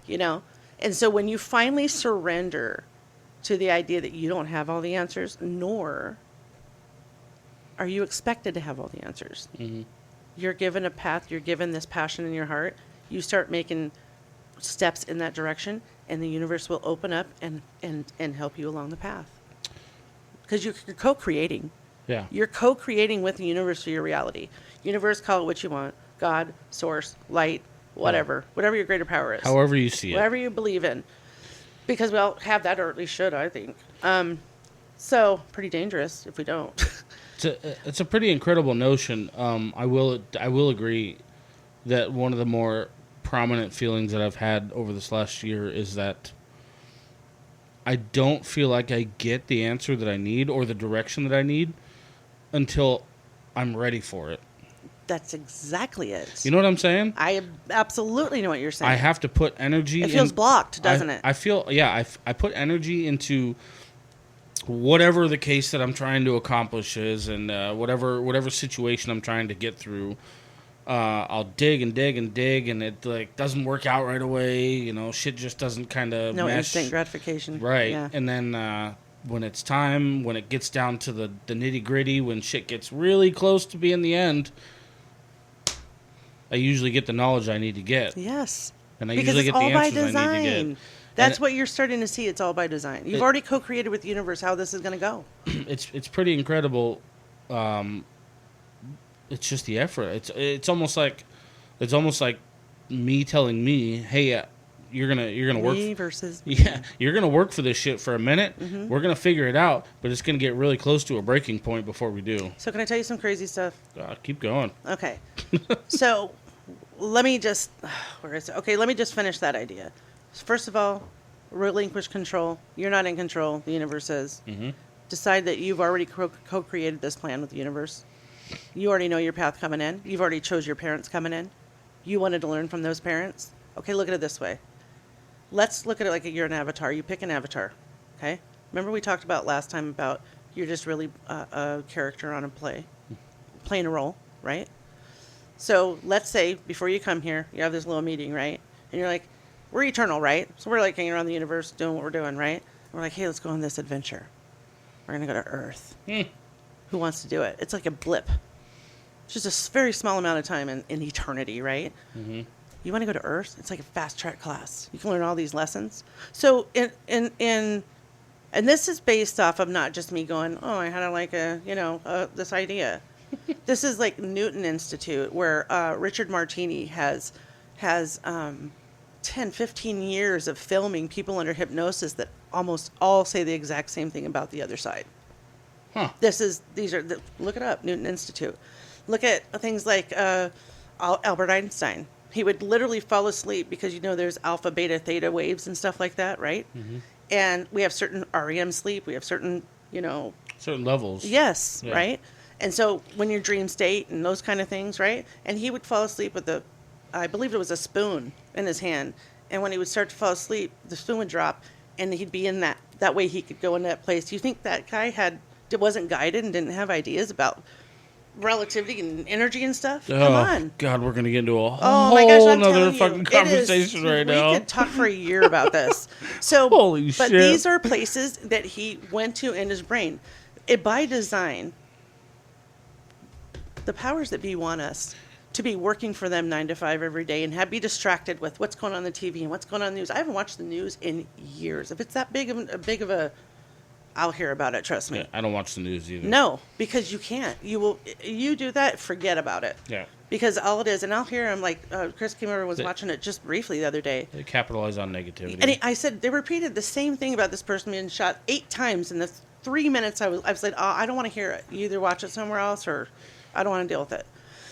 And so when you finally surrender to the idea that you don't have all the answers, nor are you expected to have all the answers. Mm-hmm. You're given a path, you're given this passion in your heart. You start making steps in that direction, and the universe will open up and help you along the path. Because you're co-creating. Yeah. You're co-creating with the universe for your reality. Universe, call it what you want. God, source, light, whatever. Whatever your greater power is. However you see it. Whatever you believe in. Because we all have that, or at least should, I think. So, pretty dangerous if we don't. It's a pretty incredible notion. I will agree that one of the more prominent feelings that I've had over this last year is that I don't feel like I get the answer that I need or the direction that I need until I'm ready for it. That's exactly it. You know what I'm saying? I absolutely know what you're saying. I have to put energy. It feels blocked, doesn't it? I feel, yeah. I put energy into whatever the case that I'm trying to accomplish is, and whatever situation I'm trying to get through. I'll dig and dig and dig, and it like doesn't work out right away. You know, shit just doesn't kind of no mesh. instant gratification. Right. Yeah. And then when it's time, when it gets down to the nitty gritty, when shit gets really close to being the end, I usually get the knowledge I need to get. Yes. And I because usually it's get the all by answers I need to design. get. That's what you're starting to see. It's all by design. You've already co-created with the universe how this is going to go. It's pretty incredible. It's just the effort. It's almost like me telling me, hey, you're gonna work. Me versus Yeah, you're gonna work for this shit for a minute. Mm-hmm. We're gonna figure it out, but it's gonna get really close to a breaking point before we do. So can I tell you some crazy stuff? Keep going. Okay. So let me just where is it? Okay, let me just finish that idea. First of all, relinquish control. You're not in control. The universe is. Mm-hmm. Decide that you've already co-created this plan with the universe. You already know your path coming in. You've already chose your parents coming in. You wanted to learn from those parents. Okay, look at it this way. Let's look at it like you're an avatar. You pick an avatar. Okay? Remember we talked about last time about you're just really a character on a play, playing a role, right? So let's say before you come here, you have this little meeting, right? And you're like, we're eternal, right? So we're like hanging around the universe doing what we're doing, right? And we're like, hey, let's go on this adventure. We're going to go to Earth. Who wants to do it? It's like a blip. It's just a very small amount of time in eternity, right? Mm-hmm. You want to go to Earth? It's like a fast track class. You can learn all these lessons. So and this is based off of not just me going, oh, I had this idea. This is like Newton Institute, where Richard Martini has 10, 15 years of filming people under hypnosis that almost all say the exact same thing about the other side. Huh. Look it up, Newton Institute. Look at things like Albert Einstein. He would literally fall asleep because, there's alpha, beta, theta waves and stuff like that, right? Mm-hmm. And we have certain REM sleep. We have certain, certain levels. Yes, Yeah. right? And so when your dream state and those kind of things, right? And he would fall asleep with I believe it was a spoon in his hand. And when he would start to fall asleep, the spoon would drop and he'd be in that way he could go in that place. Do you think that guy wasn't guided and didn't have ideas about relativity and energy and stuff? Come on. God, we're going to get into a Oh my gosh, whole I'm nother telling you, fucking conversation right now. We could talk for a year about this. So, Holy but shit. these are places that he went to in his brain. By design, the powers that be want us to be working for them 9 to 5 every day and be distracted with what's going on the TV and what's going on in the news. I haven't watched the news in years. If it's that big of a I'll hear about it, trust me. Yeah, I don't watch the news either. No, because you can't. You do that, forget about it. Yeah. Because all it is, and I'll hear him like, Chris came over and was watching it just briefly the other day. They capitalize on negativity. And I said, they repeated the same thing about this person being shot 8 times in the 3 minutes I was like, oh, I don't want to hear it. You either watch it somewhere else or I don't want to deal with it.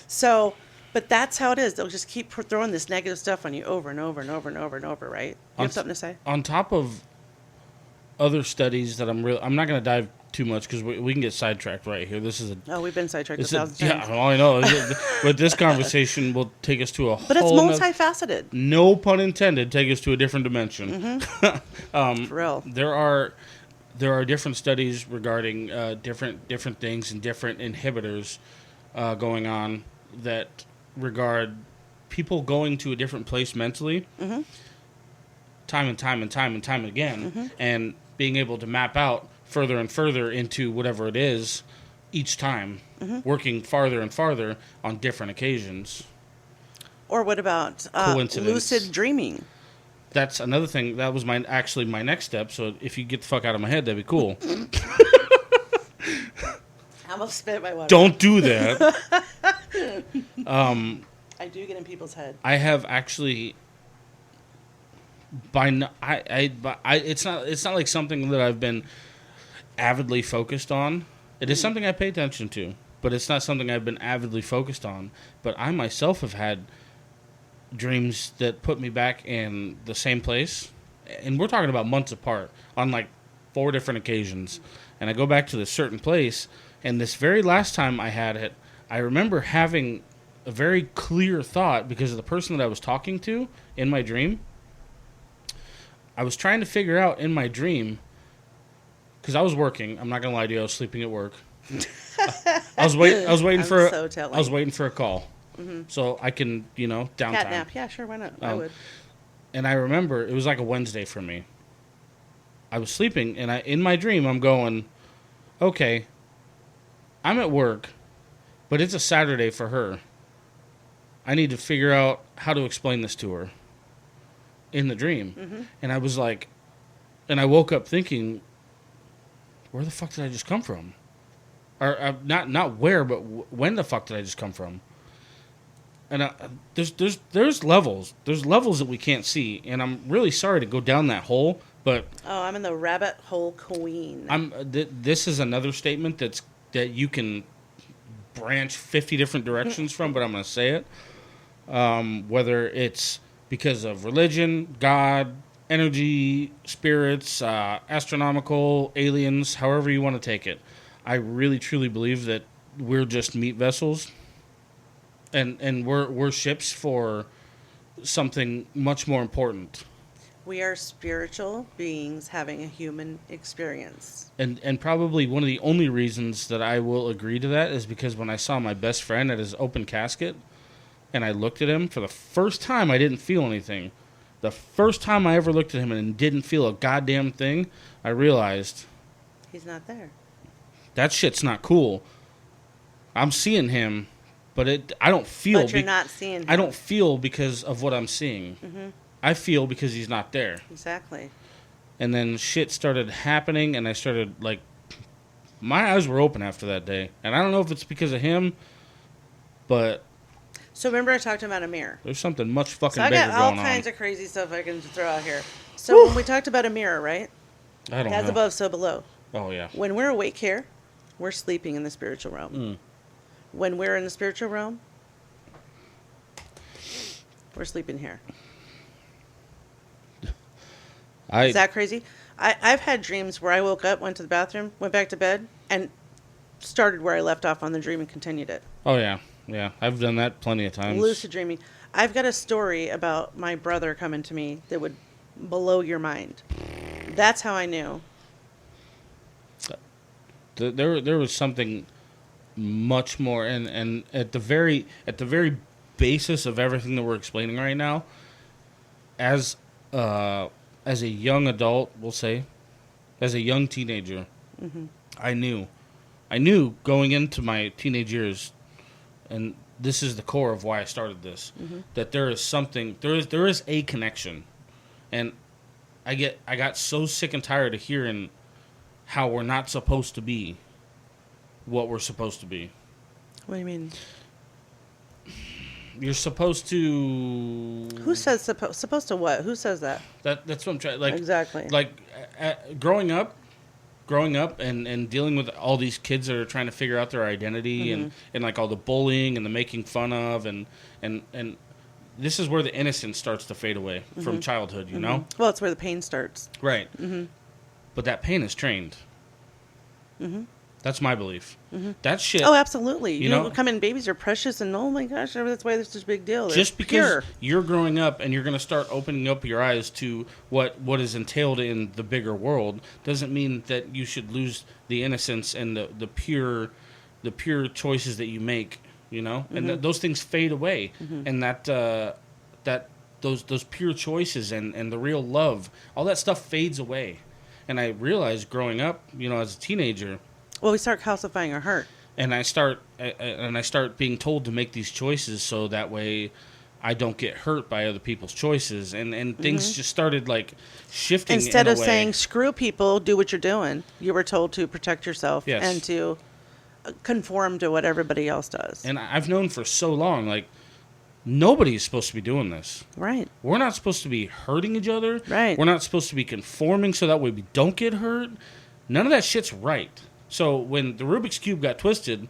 So, but that's how it is. They'll just keep throwing this negative stuff on you over and over and over and over and over, right? You have something to say? On top of other studies that I'm not going to dive too much because we can get sidetracked right here. This is we've been sidetracked 1,000 times. Yeah, well, I know. But this conversation will take us to a But it's whole multifaceted. No pun intended. Take us to a different dimension. Mm-hmm. For real. There are different studies regarding different things and different inhibitors going on that regard people going to a different place mentally, mm-hmm. time and time again, mm-hmm. and being able to map out further and further into whatever it is each time, mm-hmm. working farther and farther on different occasions. Or what about lucid dreaming? That's another thing. That was my next step. So if you get the fuck out of my head, that'd be cool. I almost spit my water. Don't do that. I do get in people's head. I have actually. It's not like something that I've been avidly focused on. It is something I pay attention to, but it's not something I've been avidly focused on. But I myself have had dreams that put me back in the same place, and we're talking about months apart on like 4 different occasions. And I go back to this certain place, and this very last time I had it, I remember having a very clear thought because of the person that I was talking to in my dream. I was trying to figure out in my dream, because I was working. I'm not gonna lie to you. I was sleeping at work. I was waiting for a call, so I can downtime. Cat nap. Yeah, sure. Why not? I would. And I remember it was like a Wednesday for me. I was sleeping, and in my dream I'm going, okay, I'm at work, but it's a Saturday for her. I need to figure out how to explain this to her in the dream. And I was like, and I woke up thinking, where the fuck did I just come from? Or not where, but when the fuck did I just come from? And there's levels. There's levels that we can't see, and I'm really sorry to go down that hole, but I'm in the rabbit hole queen. This is another statement that you can branch 50 different directions from, but I'm going to say it. Whether it's because of religion, God, energy, spirits, astronomical, aliens, however you want to take it. I really, truly believe that we're just meat vessels, and we're ships for something much more important. We are spiritual beings having a human experience. And probably one of the only reasons that I will agree to that is because when I saw my best friend at his open casket, and I looked at him for the first time, I didn't feel anything. The first time I ever looked at him and didn't feel a goddamn thing, I realized he's not there. That shit's not cool. I'm seeing him, but I don't feel. But you're not seeing him. I don't feel because of what I'm seeing. I feel because he's not there. Exactly. And then shit started happening, and I started, like, my eyes were open after that day. And I don't know if it's because of him, but... So remember I talked about a mirror. There's something much fucking bigger going on. I got all kinds of crazy stuff I can throw out here. So when we talked about a mirror, right? I don't know. As above, so below. Oh, yeah. When we're awake here, we're sleeping in the spiritual realm. When we're in the spiritual realm, we're sleeping here. Is that crazy? I've had dreams where I woke up, went to the bathroom, went back to bed, and started where I left off on the dream and continued it. Oh, yeah. Yeah, I've done that plenty of times. Lucid dreaming. I've got a story about my brother coming to me that would blow your mind. That's how I knew. There was something much more, and at the very basis of everything that we're explaining right now, as a young adult, we'll say, as a young teenager, I knew going into my teenage years, and this is the core of why I started this, that there is something, there is a connection, and I got so sick and tired of hearing how we're not supposed to be what we're supposed to be. What do you mean? You're supposed to... Who says supposed to what? Who says that? That's what I'm trying... Like, exactly. Like, growing up and dealing with all these kids that are trying to figure out their identity and like all the bullying and the making fun of and this is where the innocence starts to fade away from childhood, you know? Well, it's where the pain starts. Right. But that pain is trained. That's my belief. That shit... Oh, absolutely. You know, come in, babies are precious, and oh my gosh, that's why there's such a big deal. Just because you're growing up and you're going to start opening up your eyes to what is entailed in the bigger world doesn't mean that you should lose the innocence and the pure choices that you make, you know? And those things fade away. And those pure choices and the real love, all that stuff fades away. And I realized growing up, you know, as a teenager... Well, we start calcifying our heart. And I start being told to make these choices so that way I don't get hurt by other people's choices. And things just started, like, shifting Instead in a of way. saying, screw people, do what you're doing, you were told to protect yourself and to conform to what everybody else does. And I've known for so long, like, nobody is supposed to be doing this. Right. We're not supposed to be hurting each other. Right. We're not supposed to be conforming so that way we don't get hurt. None of that shit's right. So when the Rubik's Cube got twisted,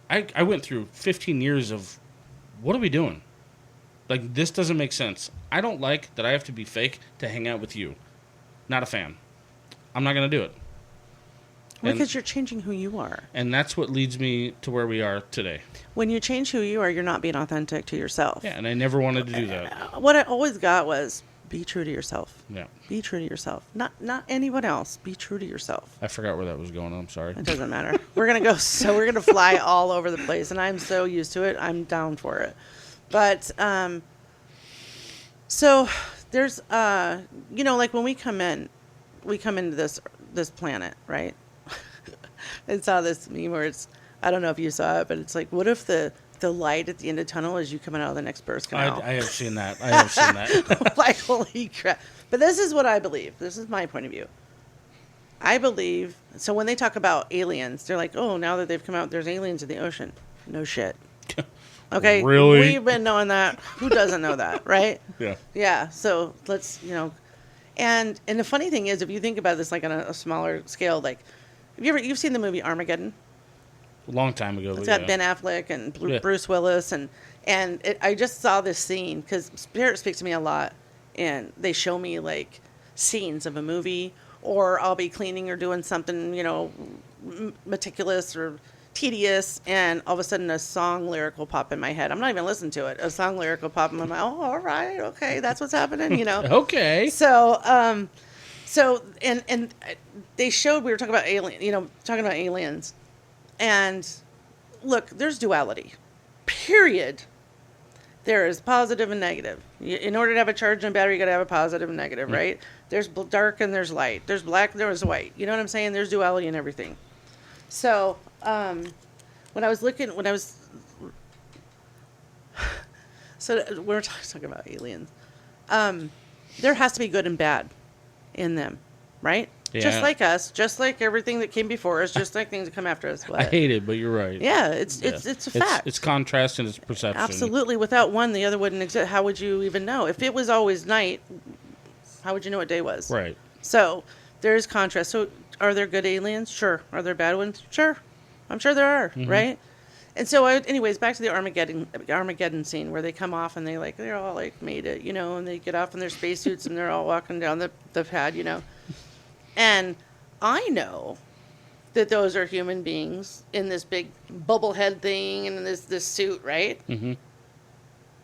I went through 15 years of, what are we doing? Like, this doesn't make sense. I don't like that I have to be fake to hang out with you. Not a fan. I'm not going to do it. Because you're changing who you are. And that's what leads me to where we are today. When you change who you are, you're not being authentic to yourself. Yeah, and I never wanted to do that. What I always got was be true to yourself. Yeah. Be true to yourself. Not anyone else. Be true to yourself. I forgot where that was going. I'm sorry. It doesn't matter. We're going to fly all over the place, and I'm so used to it. I'm down for it. But, so there's, like when we come into this planet, right? I saw this meme where I don't know if you saw it, but it's like, what if the light at the end of the tunnel is you coming out of the next birth canal? I have seen that. I have seen that. Like, holy crap. But this is what I believe. This is my point of view. I believe, so when they talk about aliens, they're like, oh, now that they've come out, there's aliens in the ocean. No shit. Okay? Really? We've been knowing that. Who doesn't know that, right? Yeah. Yeah, so let's, And the funny thing is, if you think about this like on a smaller scale, like, you've seen the movie Armageddon? A long time ago. It's got Ben Affleck and Bruce Willis, and I just saw this scene because Spirit speaks to me a lot, and they show me like scenes of a movie, or I'll be cleaning or doing something, meticulous or tedious, and all of a sudden a song lyric will pop in my head. I'm not even listening to it. A song lyric will pop in my mind. Oh, all right, okay, that's what's happening, Okay. So, and they showed, we were talking about aliens. And look, there's duality, period. There is positive and negative. In order to have a charge in a battery, you got to have a positive and negative, right? There's dark and there's light. There's black and there's white. You know what I'm saying? There's duality in everything. So, so we're talking about aliens. There has to be good and bad in them, right? Yeah. Just like us, just like everything that came before us, just like things that come after us. What? I hate it, but you're right. Yeah, it's a fact. It's contrast and it's perception. Absolutely. Without one, the other wouldn't exist. How would you even know? If it was always night, how would you know what day was? Right. So there's contrast. So are there good aliens? Sure. Are there bad ones? Sure. I'm sure there are, right? And so, anyways, back to the Armageddon scene where they come off and they're all like made it, and they get off in their spacesuits and they're all walking down the pad, And I know that those are human beings in this big bubble head thing and in this suit, right? Mm-hmm.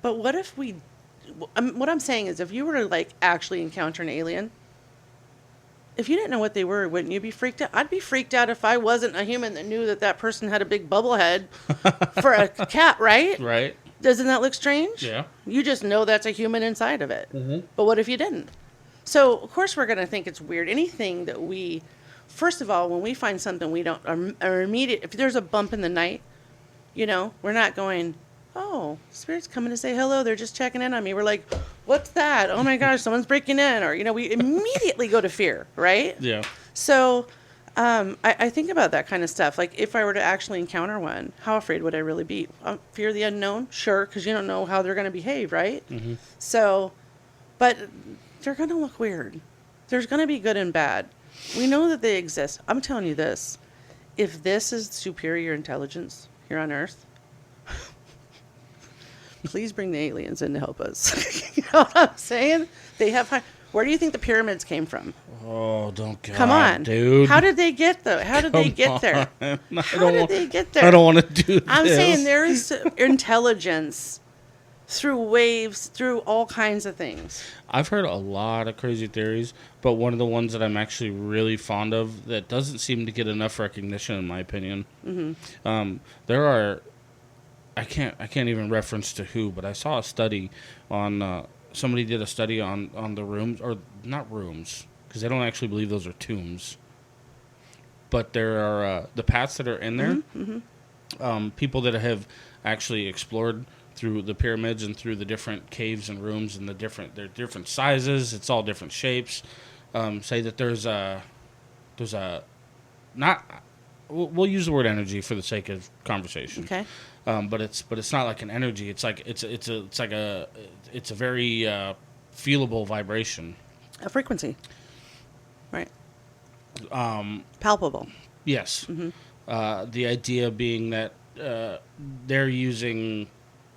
But what if what I'm saying is, if you were to actually encounter an alien, if you didn't know what they were, wouldn't you be freaked out? I'd be freaked out if I wasn't a human that knew that person had a big bubble head for a cat, right? Right. Doesn't that look strange? Yeah. You just know that's a human inside of it. Mm-hmm. But what if you didn't? So, of course, we're going to think it's weird. Anything that first of all, when we find something we don't, or immediate, if there's a bump in the night, we're not going, oh, Spirit's coming to say hello. They're just checking in on me. We're like, what's that? Oh my gosh, someone's breaking in. Or, we immediately go to fear, right? Yeah. So, I think about that kind of stuff. Like, if I were to actually encounter one, how afraid would I really be? Fear the unknown? Sure, because you don't know how they're going to behave, right? Mm-hmm. So, but they're going to look weird. There's going to be good and bad. We know that they exist. I'm telling you this. If this is superior intelligence here on Earth, please bring the aliens in to help us. You know what I'm saying? They have where do you think the pyramids came from? Oh, don't God, come on, dude. How did they get there? How did they get there? How did they get there? I don't want to do this. I'm saying there is intelligence through waves, through all kinds of things. I've heard a lot of crazy theories, but one of the ones that I'm actually really fond of that doesn't seem to get enough recognition, in my opinion. Mm-hmm. There are, I can't even reference to who, but I saw a study on. Somebody did a study on the rooms, or not rooms, because they don't actually believe those are tombs. But there are the paths that are in there. Mm-hmm. People that have actually explored through the pyramids and through the different caves and rooms and they're different sizes. It's all different shapes. Say that there's a not. We'll use the word energy for the sake of conversation. Okay. But it's not like an energy. It's like it's a very feelable vibration. A frequency. Right. Palpable. Yes. Mm-hmm. The idea being that they're using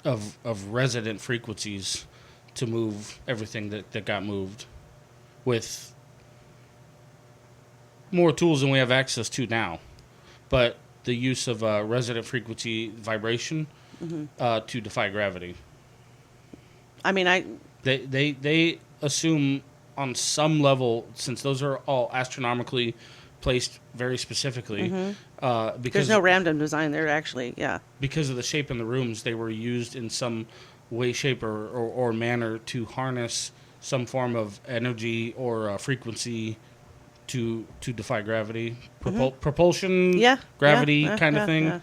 of resonant frequencies to move everything that got moved with more tools than we have access to now. But the use of resonant frequency vibration to defy gravity. I mean, They assume on some level, since those are all astronomically placed very specifically, because there's no random design there. Actually, yeah. Because of the shape in the rooms, they were used in some way, shape, or manner to harness some form of energy or frequency to defy gravity, propulsion, gravity kind of thing. Yeah.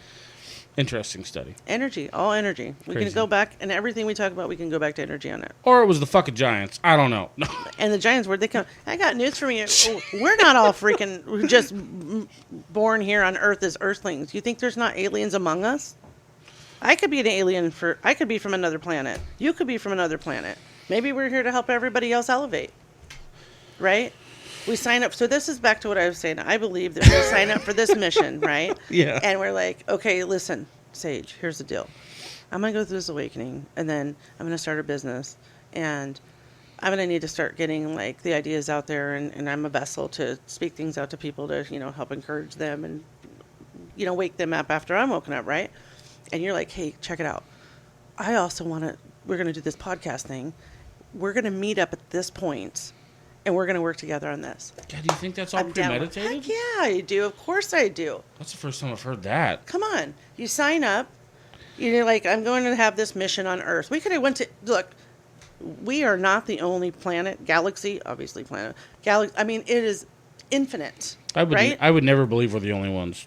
Interesting study. Energy, all energy. We can go back, and everything we talk about, we can go back to energy on it. Or it was the fucking giants. I don't know. And the giants, where'd they come? I got news for you. We're not all freaking just born here on Earth as Earthlings. You think there's not aliens among us? I could be an alien I could be from another planet. You could be from another planet. Maybe we're here to help everybody else elevate. Right? We sign up. So this is back to what I was saying. I believe that we sign up for this mission, right? Yeah. And we're like, okay, listen, Sage, here's the deal. I'm going to go through this awakening, and then I'm going to start a business, and I'm going to need to start getting, like, the ideas out there, and I'm a vessel to speak things out to people to, help encourage them and, wake them up after I'm woken up, right? And you're like, hey, check it out. I also we're going to do this podcast thing. We're going to meet up at this point, and we're going to work together on this. God, do you think that's all premeditated? Yeah, I do. Of course I do. That's the first time I've heard that. Come on. You sign up. You're like, I'm going to have this mission on Earth. We could have went to... Look, we are not the only planet. Galaxy, obviously planet. Galaxy. I mean, it is infinite, right? I would never believe we're the only ones.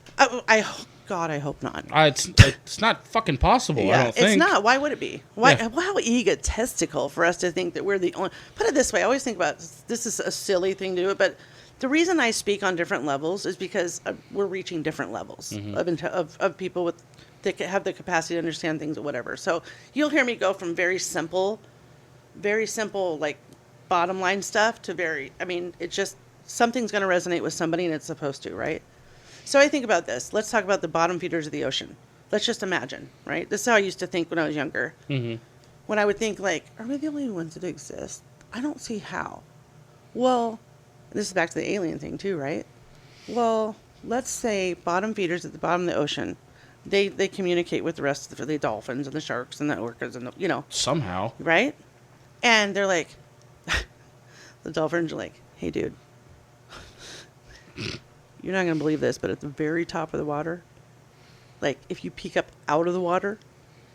God, I hope not. It's not fucking possible, I don't think. It's not. Why would it be? Why? Yeah. How egotistical for us to think that we're the only... Put it this way. I always think about this is a silly thing to do, but the reason I speak on different levels is because we're reaching different levels of people that have the capacity to understand things or whatever. So you'll hear me go from very simple, like bottom line stuff to it's just something's going to resonate with somebody and it's supposed to, right? So I think about this. Let's talk about the bottom feeders of the ocean. Let's just imagine, right? This is how I used to think when I was younger. Mm-hmm. When I would think, like, are we the only ones that exist? I don't see how. Well, this is back to the alien thing too, right? Well, let's say bottom feeders at the bottom of the ocean, they communicate with the rest of the dolphins and the sharks and the orcas and somehow, right? And they're like, the dolphins are like, hey, dude. You're not going to believe this, but at the very top of the water, like if you peek up out of the water,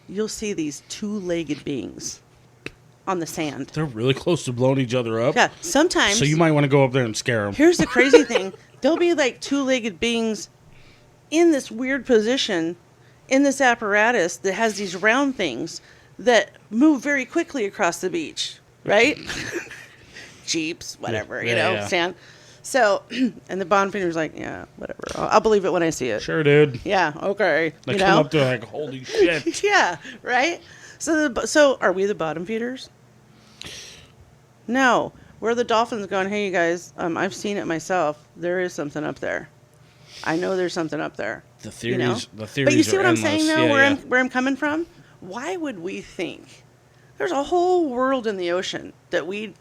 you'll see these two-legged beings on the sand. They're really close to blowing each other up. Yeah, sometimes. So you might want to go up there and scare them. Here's the crazy thing. There'll be like two-legged beings in this weird position in this apparatus that has these round things that move very quickly across the beach, right? Jeeps, whatever, sand. So, and the bottom feeder's like, yeah, whatever. I'll believe it when I see it. Sure, dude. Yeah, okay. They come up to like, holy shit. Yeah, right? So are we the bottom feeders? No. We're the dolphins going, hey, you guys, I've seen it myself. There is something up there. I know there's something up there. The theories But you see what I'm saying, though, where I'm coming from? Why would we think there's a whole world in the ocean that we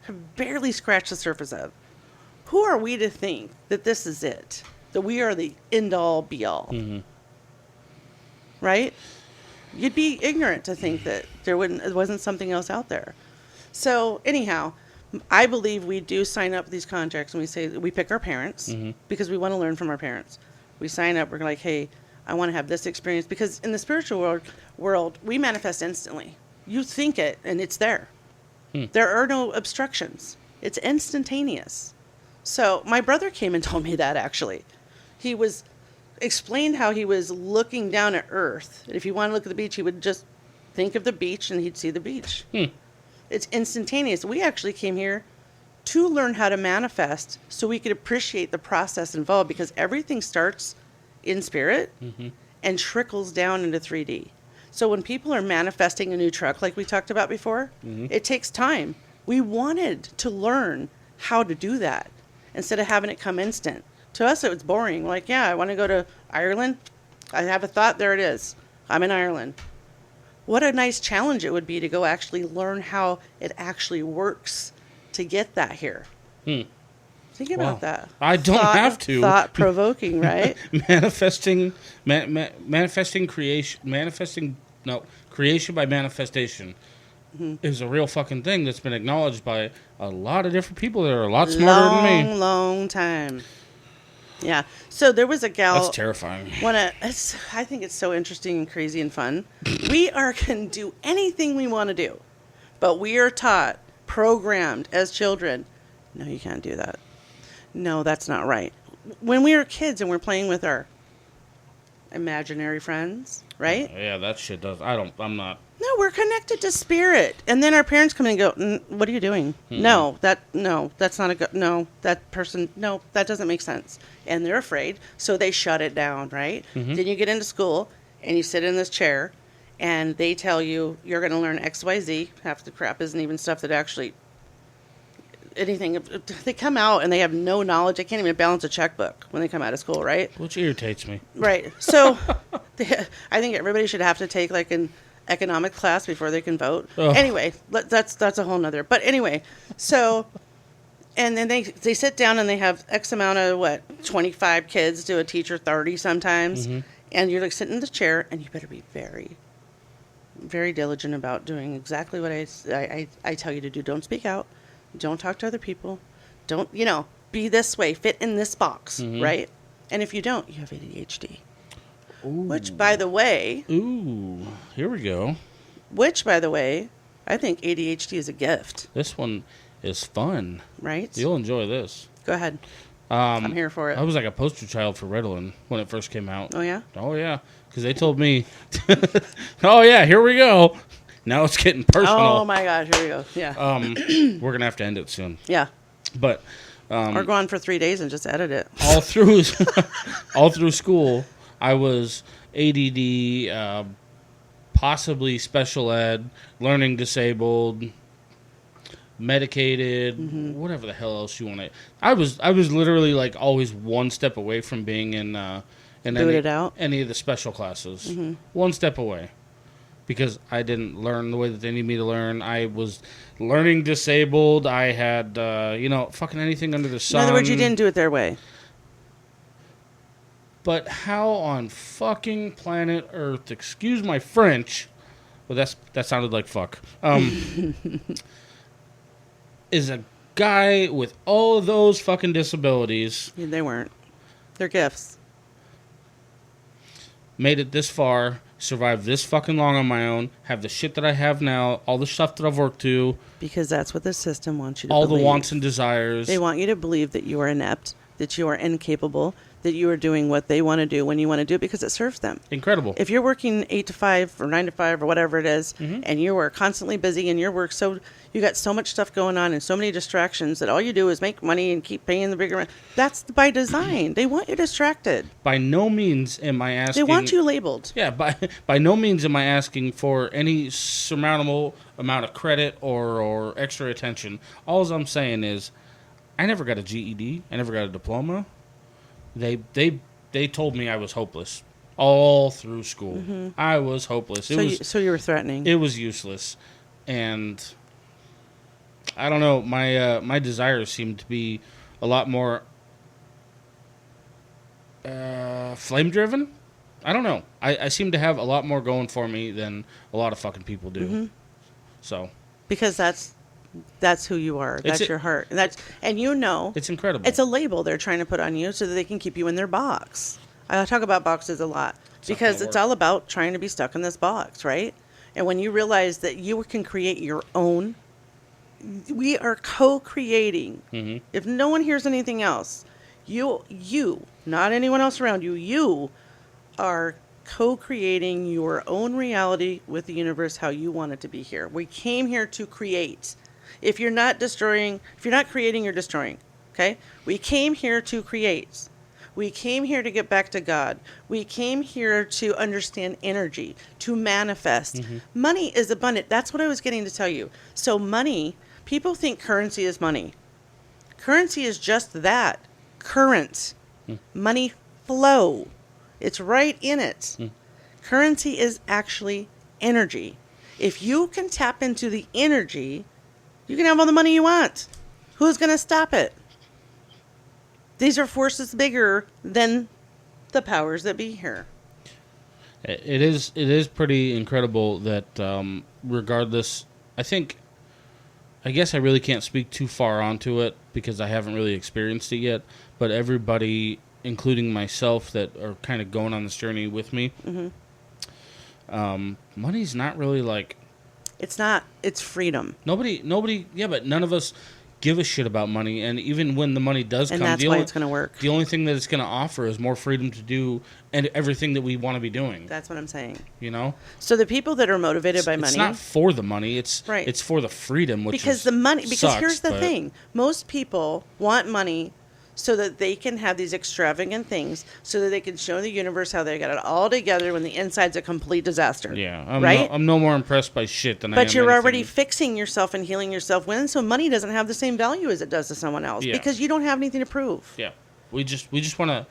have barely scratched the surface of? Who are we to think that this is it? That we are the end-all, be-all? Mm-hmm. Right? You'd be ignorant to think that there wasn't something else out there. So, anyhow, I believe we do sign up these contracts and we say we pick our parents because we want to learn from our parents. We sign up, we're like, hey, I want to have this experience. Because in the spiritual world, we manifest instantly. You think it, and it's there. There are no obstructions. It's instantaneous. So my brother came and told me that, actually. He explained how he was looking down at Earth. If he wanted to look at the beach, he would just think of the beach and he'd see the beach. It's instantaneous. We actually came here to learn how to manifest so we could appreciate the process involved, because everything starts in spirit and trickles down into 3D. So when people are manifesting a new truck, like we talked about before, it takes time. We wanted to learn how to do that instead of having it come instant. To us, it was boring. Like, yeah, I want to go to Ireland. I have a thought. There it is. I'm in Ireland. What a nice challenge it would be to go actually learn how it actually works to get that here. Think about that. I don't have to. Thought provoking, right? Manifesting creation by manifestation is a real fucking thing that's been acknowledged by a lot of different people that are a lot smarter than me. Long time. Yeah. So there was a gal. That's terrifying. I think it's so interesting and crazy and fun. We can do anything we want to do, but we are taught, programmed as children. No, you can't do that. No, that's not right. When we were kids and we're playing with our imaginary friends, right? Yeah, that shit does. I'm not. No, we're connected to spirit. And then our parents come in and go, what are you doing? No, that's not a good, no, that person, no, that doesn't make sense. And they're afraid, so they shut it down, right? Then you get into school and you sit in this chair and they tell you you're going to learn X, Y, Z. Half the crap isn't even stuff that actually, anything, they come out and they have no knowledge. They can't even balance a checkbook when they come out of school, right? Which irritates me. Right. So I think everybody should have to take like an economic class before they can vote. Ugh. Anyway, that's a whole nother. But anyway, so, and then they sit down and they have X amount of 25 kids to a teacher, 30 sometimes. And you're like sitting in the chair and you better be very, very diligent about doing exactly what I tell you to do. Don't speak out. Don't talk to other people. Don't, be this way, fit in this box, right? And if you don't, you have ADHD. Ooh. Which, by the way... Ooh, here we go. Which, by the way, I think ADHD is a gift. This one is fun. Right? You'll enjoy this. Go ahead. I'm here for it. I was like a poster child for Ritalin when it first came out. Oh, yeah? Oh, yeah. Because they told me, oh, yeah, here we go. Now it's getting personal. Oh, my God, here we go. Yeah. We're going to have to end it soon. Yeah. But... or go on for 3 days and just edit it. All through school... I was ADD, possibly special ed, learning disabled, medicated, whatever the hell else you want to. I was literally like always one step away from being in any of the special classes. One step away, because I didn't learn the way that they need me to learn. I was learning disabled. I had fucking anything under the sun. In other words, you didn't do it their way. But how on fucking planet Earth, excuse my French, well, that sounded like fuck, is a guy with all of those fucking disabilities... Yeah, they weren't. They're gifts. Made it this far, survived this fucking long on my own, have the shit that I have now, all the stuff that I've worked to. Because that's what the system wants you to believe. All the wants and desires. They want you to believe that you are inept, that you are incapable, that you are doing what they want to do when you want to do it because it serves them. Incredible. If you're working 8 to 5 or 9 to 5 or whatever it is, and you are constantly busy in your work, so you got so much stuff going on and so many distractions that all you do is make money and keep paying the bigger rent. That's by design. They want you distracted. By no means am I asking... They want you labeled. Yeah, by no means am I asking for any surmountable amount of credit or extra attention. All I'm saying is I never got a GED. I never got a diploma. They told me I was hopeless all through school. I was hopeless. So you were threatening. It was useless, and I don't know. My desires seemed to be a lot more flame driven. I don't know. I seem to have a lot more going for me than a lot of fucking people do. So because that's who you are. That's your heart. And it's incredible. It's a label they're trying to put on you so that they can keep you in their box. I talk about boxes a lot because it's all about trying to be stuck in this box, right? And when you realize that you can create your own, we are co-creating. If no one hears anything else, you, not anyone else around you, you are co-creating your own reality with the universe how you want it to be here. We came here to create. If you're not creating, you're destroying. Okay? We came here to create. We came here to get back to God. We came here to understand energy, to manifest. Money is abundant. That's what I was getting to tell you. So money, people think currency is money. Currency is just that. Current. Money flow. It's right in it. Currency is actually energy. If you can tap into the energy, you can have all the money you want. Who's going to stop it? These are forces bigger than the powers that be here. It is pretty incredible that regardless, I guess I really can't speak too far onto it because I haven't really experienced it yet, but everybody, including myself, that are kind of going on this journey with me, money's not really like... It's not. It's freedom. Nobody, yeah, but none of us give a shit about money, and even when the money does and come... that's why it's going to work. The only thing that it's going to offer is more freedom to do and everything that we want to be doing. That's what I'm saying. You know? So the people that are motivated by money... It's not for the money, it's for the freedom, which because the money... Because here's the thing. Most people want money so that they can have these extravagant things, so that they can show the universe how they got it all together when the inside's a complete disaster. Yeah, I'm no more impressed by shit than I am But you're anything. already fixing yourself and healing yourself when, so money doesn't have the same value as it does to someone else, because you don't have anything to prove. Yeah, we just want to...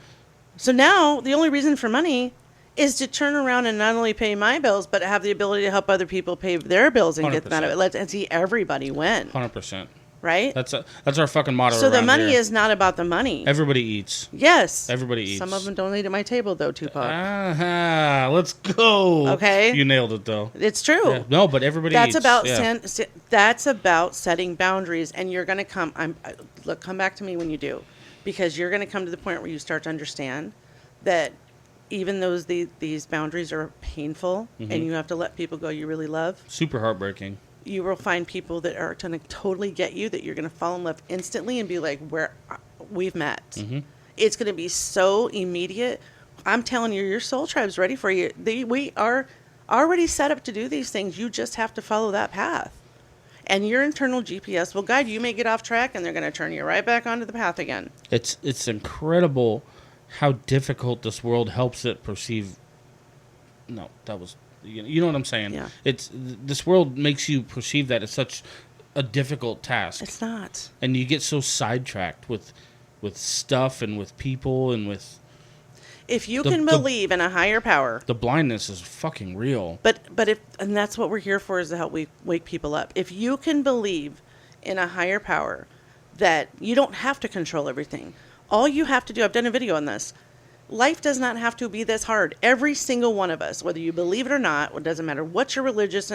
So now, the only reason for money is to turn around and not only pay my bills, but have the ability to help other people pay their bills and 100%. get them out of it. Let's see everybody win. 100%. Right? That's our fucking motto. So the around money here. is not about the money. Everybody eats. Yes. Everybody eats. Some of them don't eat at my table, though, Tupac. Let's go. Okay. You nailed it, though. It's true. Yeah. No, but everybody that's eats. About that's about setting boundaries, and you're going to come... come back to me when you do, because you're going to come to the point where you start to understand that even though these boundaries are painful, and you have to let people go you really love... Super heartbreaking. You will find people that are going to totally get you, that you're going to fall in love instantly and be like, we've met. It's going to be so immediate. I'm telling you, your soul tribe's ready for you. We are already set up to do these things. You just have to follow that path. And your internal GPS will guide you. You may get off track, and they're going to turn you right back onto the path again. It's incredible how difficult this world helps it perceive... No, that was... You know what I'm saying? Yeah. This world makes you perceive that as such a difficult task. It's not. And you get so sidetracked with stuff and with people and with... If you can believe in a higher power... The blindness is fucking real. But and that's what we're here for, is to help wake people up. If you can believe in a higher power, that you don't have to control everything. All you have to do... I've done a video on this. Life does not have to be this hard. Every single one of us, whether you believe it or not, it doesn't matter what your religious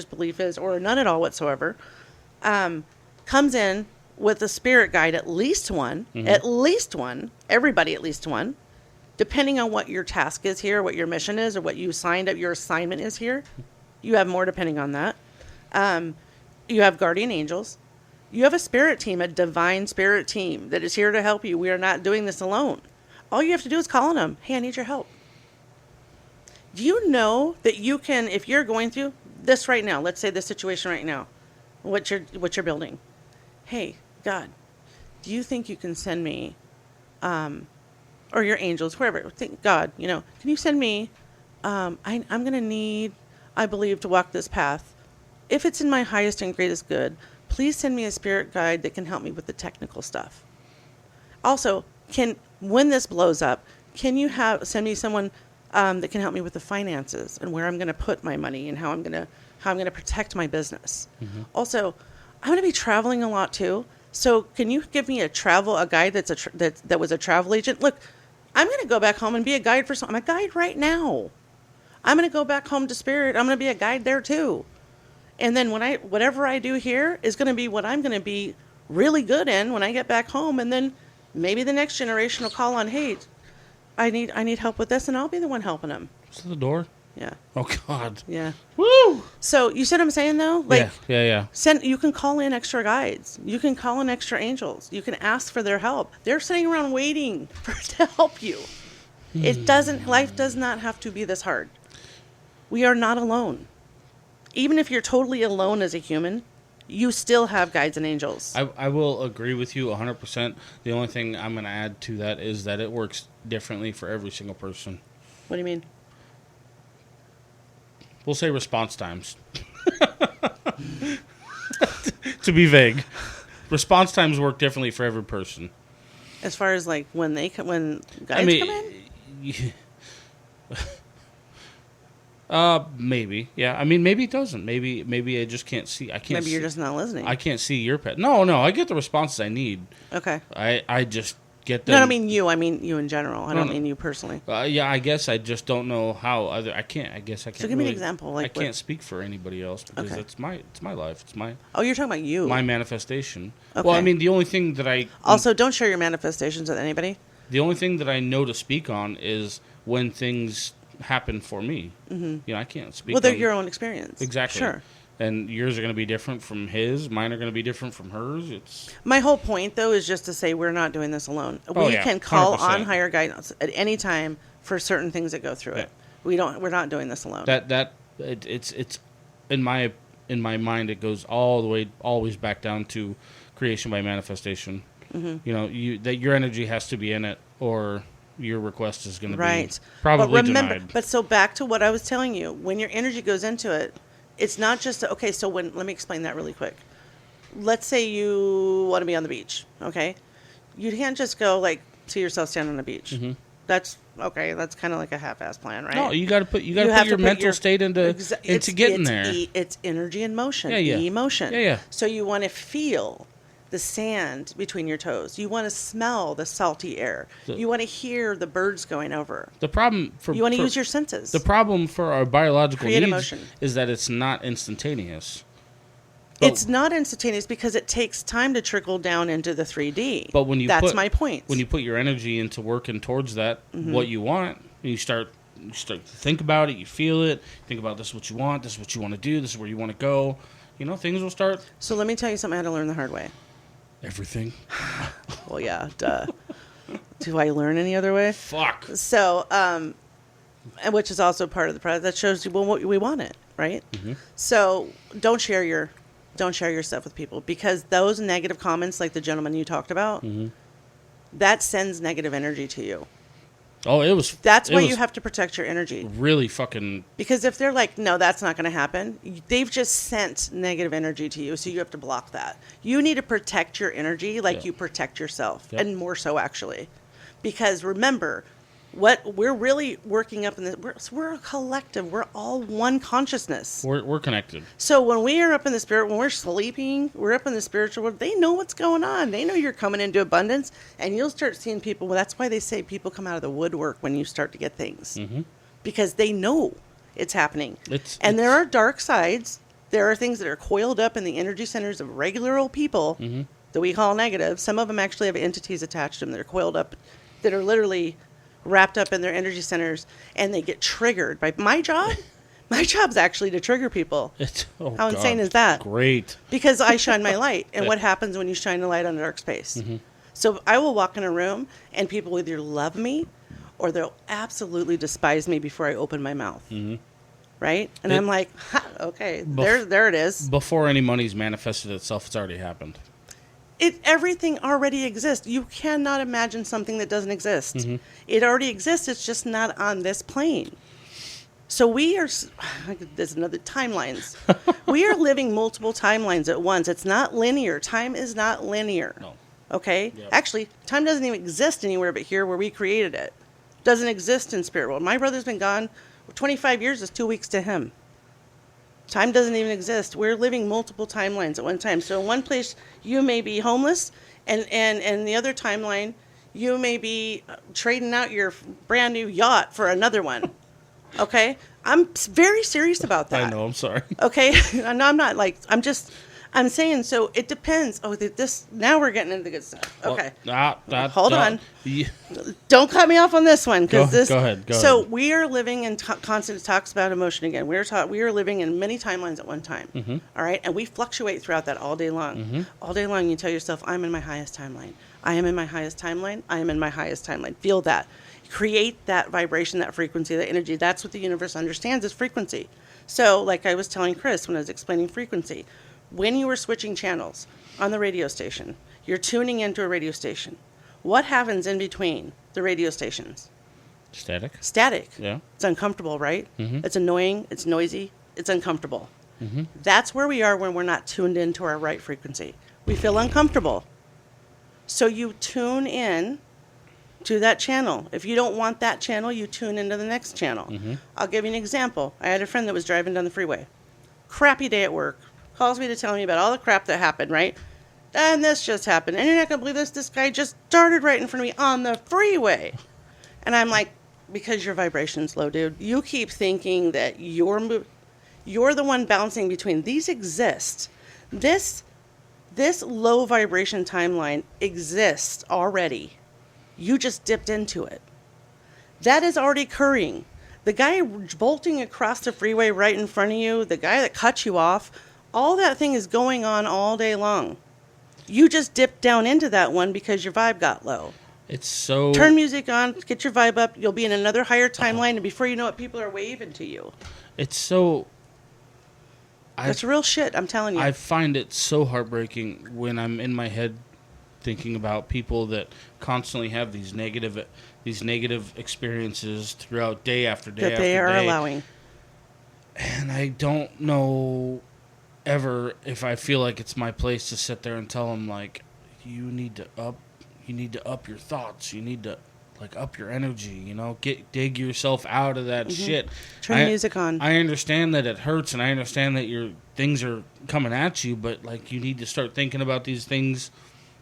belief is, or none at all whatsoever, comes in with a spirit guide, at least one, everybody at least one, depending on what your task is here, what your mission is, or what you signed up, your assignment is here. You have more depending on that. You have guardian angels. You have a spirit team, a divine spirit team that is here to help you. We are not doing this alone. All you have to do is call on them. Hey, I need your help. Do you know that you can, if you're going through this right now, let's say this situation right now, what you're building. Hey, God, do you think you can send me, or your angels, wherever, think, God, can you send me, I'm going to need, I believe, to walk this path. If it's in my highest and greatest good, please send me a spirit guide that can help me with the technical stuff. Also, when this blows up, can you send me someone that can help me with the finances and where I'm going to put my money and how I'm going to protect my business. Also, I'm going to be traveling a lot too. So can you give me a guide that was a travel agent? Look, I'm going to go back home and be a guide for I'm a guide right now. I'm going to go back home to Spirit. I'm going to be a guide there too. And then whatever I do here is going to be what I'm going to be really good in when I get back home. And then maybe the next generation will call on, hey, I need help with this, and I'll be the one helping them. Is that the door? Yeah. Oh, God. Yeah. Woo! So you see what I'm saying, though? Like, yeah. You can call in extra guides. You can call in extra angels. You can ask for their help. They're sitting around waiting to help you. Life does not have to be this hard. We are not alone. Even if you're totally alone as a human, you still have guides and angels. I will agree with you 100%. The only thing I'm going to add to that is that it works differently for every single person. What do you mean? We'll say response times. To be vague. Response times work differently for every person. As far as like when guides come in? Maybe. Yeah. I mean, maybe it doesn't. Maybe I just can't see. Maybe you're just not listening. I can't see your pet. No, I get the responses I need. Okay. I just get them. No, I don't mean you. I mean you in general. I don't mean you personally. Yeah, I guess I just don't know how. I can't. I guess I can't. So give me an example. Like I can't speak for anybody else because it's my life. It's my. Oh, you're talking about you. My manifestation. Okay. Well, I mean, the only thing that I also don't share your manifestations with anybody. The only thing that I know to speak on is when things happen for me. Mm-hmm. You know, I can't speak. Well, they're your own experience. Exactly. Sure. And yours are going to be different from his. Mine are going to be different from hers. It's my whole point, though, is just to say we're not doing this alone. We can call 100%. On higher guidance at any time for certain things that go through it. We're not doing this alone. It's in my mind. It goes all the way, always back down to creation by manifestation. Mm-hmm. You know, that your energy has to be in it, or your request is going to be probably denied. But so back to what I was telling you, when your energy goes into it. It's not just, okay, so let me explain that really quick. Let's say you want to be on the beach, okay? You can't just go, like, see yourself standing on the beach. Mm-hmm. That's, okay, that's kind of like a half-ass plan, right? No, you got to put your mental state into getting there. It's energy and motion, yeah. emotion. Yeah. So you want to feel the sand between your toes. You want to smell the salty air. You want to hear the birds going over. The problem you want to use your senses. The problem for our biological needs emotion. Is that it's not instantaneous. It's not instantaneous because it takes time to trickle down into the 3D. But that's my point. When you put your energy into working towards that, what you want, and you start to think about it, you feel it, think about this is what you want, this is what you want to do, this is where you want to go. You know, things will start. So let me tell you something I had to learn the hard way. Everything. Well, yeah, duh. Do I learn any other way? Fuck. So, and which is also part of the process that shows you we want it, right? Mm-hmm. So don't share your stuff with people because those negative comments, like the gentleman you talked about, that sends negative energy to you. Oh, That's why you have to protect your energy. Really fucking. Because if they're like, no, that's not going to happen, they've just sent negative energy to you, so you have to block that. You need to protect your energy like you protect yourself, and more so, actually. Because remember, what we're really working up in this, we're a collective. We're all one consciousness. We're connected. So when we are up in the spirit, when we're sleeping, we're up in the spiritual world. They know what's going on. They know you're coming into abundance, and you'll start seeing people. Well, that's why they say people come out of the woodwork when you start to get things, because they know it's happening. There are dark sides. There are things that are coiled up in the energy centers of regular old people that we call negative. Some of them actually have entities attached to them that are coiled up, that are literally wrapped up in their energy centers, and they get triggered by my job. My job's actually to trigger people. How insane is that? Great. Because I shine my light, and what happens when you shine a light on a dark space? So I will walk in a room, and people either love me, or they'll absolutely despise me before I open my mouth. Right? And I'm like, okay, there it is. Before any money's manifested itself, it's already happened. Everything already exists. You cannot imagine something that doesn't exist. It already exists. It's just not on this plane. So there's another timelines. We are living multiple timelines at once. It's not linear. Time is not linear. No. Okay? Yep. Actually, time doesn't even exist anywhere but here where we created it. Doesn't exist in spirit world. My brother's been gone 25 years is 2 weeks to him. Time doesn't even exist. We're living multiple timelines at one time. So in one place, you may be homeless, and the other timeline, you may be trading out your brand new yacht for another one. Okay? I'm very serious about that. I know, I'm sorry. Okay? No, I'm not like, I'm saying, so it depends. Oh, now we're getting into the good stuff. Okay. Hold on. Don't cut me off on this one. Go ahead. So we are living in constant talks about emotion again. We are living in many timelines at one time. All right? And we fluctuate throughout that all day long. All day long, you tell yourself, I'm in my highest timeline. I am in my highest timeline. I am in my highest timeline. Feel that. Create that vibration, that frequency, that energy. That's what the universe understands as frequency. So like I was telling Chris when I was explaining frequency, when you are switching channels on the radio station, you're tuning into a radio station. What happens in between the radio stations? Static. Yeah. It's uncomfortable, right? It's annoying. It's noisy. It's uncomfortable. That's where we are when we're not tuned into our right frequency. We feel uncomfortable. So you tune in to that channel. If you don't want that channel, you tune into the next channel. I'll give you an example. I had a friend that was driving down the freeway. Crappy day at work. Calls me to tell me about all the crap that happened, right? and this just happened. And you're not going to believe this. This guy just darted right in front of me on the freeway. And I'm like, because your vibration's low, dude. You keep thinking that you're the one bouncing between. These exist. This low vibration timeline exists already. You just dipped into it. That is already occurring. The guy bolting across the freeway right in front of you, the guy that cut you off, all that thing is going on all day long. You just dipped down into that one because your vibe got low. It's so... Turn music on, get your vibe up, you'll be in another higher timeline, and before you know it, people are waving to you. It's so... That's real shit, I'm telling you. I find it so heartbreaking when I'm in my head thinking about people that constantly have these negative experiences throughout day after day that after they are day. allowing. And I don't know ever if I feel like it's my place to sit there and tell them, like, you need to up your thoughts. You need to, like, up your energy, you know, dig yourself out of that shit. Turn the music on. I understand that it hurts, and I understand that your things are coming at you, but, like, you need to start thinking about these things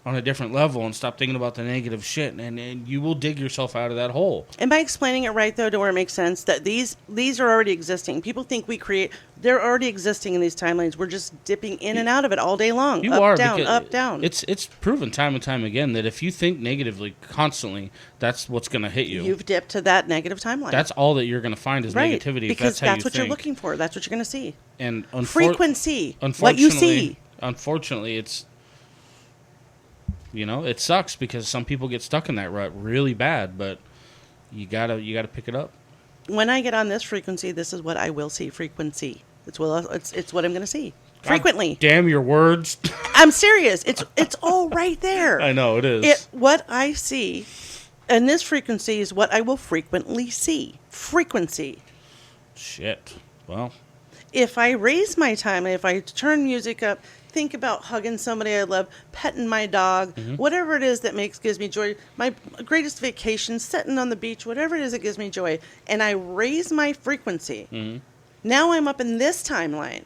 on a different level and stop thinking about the negative shit, and you will dig yourself out of that hole. Am I explaining it right, though, to where it makes sense that these are already existing? People think we create... They're already existing in these timelines. We're just dipping in and out of it all day long. You up, are, down, because up, down. It's proven time and time again that if you think negatively constantly, that's what's going to hit you. You've dipped to that negative timeline. That's all that you're going to find is right, negativity. Because if that's how what you you're think. looking for. That's what you're going to see. And frequency. What you see. Unfortunately, it's... You know, it sucks because some people get stuck in that rut really bad, but you gotta pick it up. When I get on this frequency, this is what I will see. Frequency. It's what I'm going to see. Frequently. God damn your words. I'm serious. It's all right there. I know it is. What I see, and this frequency is what I will frequently see. Frequency. Shit. Well. If I raise my time, if I turn music up, think about hugging somebody I love, petting my dog, whatever it is that gives me joy. My greatest vacation, sitting on the beach, whatever it is that gives me joy, and I raise my frequency. Now I'm up in this timeline.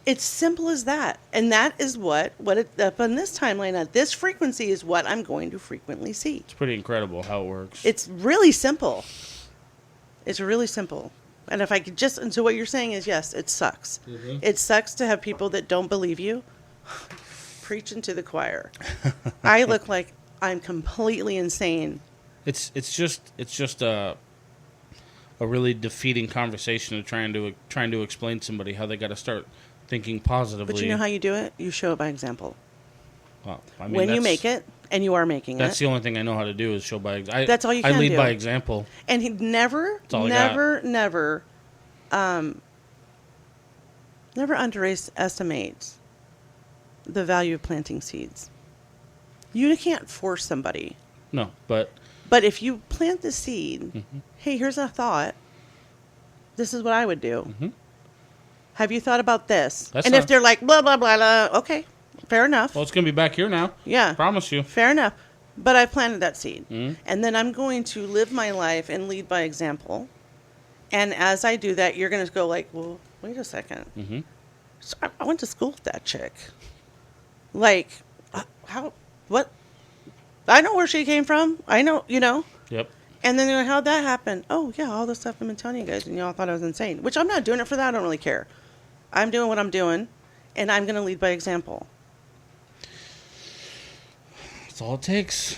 It's simple as that, and that is up on this timeline at this frequency is what I'm going to frequently see. It's pretty incredible how it works. It's really simple. It's really simple. And if I could and so what you're saying is, yes, it sucks. It sucks to have people that don't believe you preaching to the choir. I look like I'm completely insane. It's just a really defeating conversation of trying to explain to somebody how they got to start thinking positively. But you know how you do it? You show it by example. Well, I mean, when you make it, and you are making that's it. the only thing I know how to do is show by example. That's all you can do. I lead by example. And he never underestimates the value of planting seeds. You can't force somebody. No, but if you plant the seed, hey, here's a thought. This is what I would do. Have you thought about this? If they're like, blah, blah, blah, blah, okay, fair enough. Well, it's going to be back here now. Yeah. Promise you. Fair enough. But I planted that seed. And then I'm going to live my life and lead by example. And as I do that, you're going to go like, well, wait a second. So I went to school with that chick. Like, what? I know where she came from. I know, Yep. And then they're like, how'd that happen? Oh, yeah, all this stuff I've been telling you guys, and y'all thought I was insane. Which I'm not doing it for that. I don't really care. I'm doing what I'm doing, and I'm going to lead by example. That's all it takes.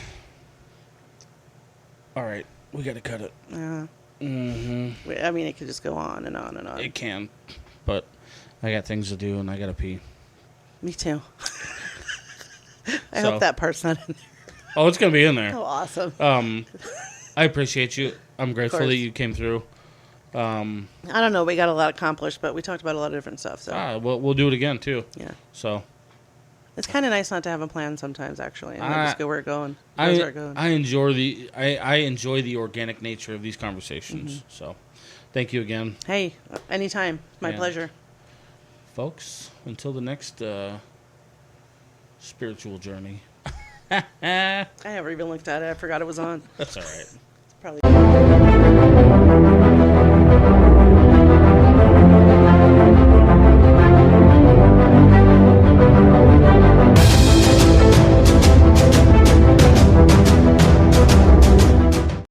All right, we got to cut it. I mean, it could just go on and on and on. It can, but I got things to do, and I got to pee. Me too. I hope that part's not in there. Oh, it's going to be in there. Oh, awesome. I appreciate you. I'm grateful that you came through. I don't know. We got a lot accomplished, but we talked about a lot of different stuff. So we'll do it again, too. Yeah. So it's kind of nice not to have a plan sometimes, actually. And just go where it's going. I enjoy the organic nature of these conversations. So thank you again. Hey, anytime. My pleasure. Folks, until the next spiritual journey. I never even looked at it. I forgot it was on. That's all right. It's probably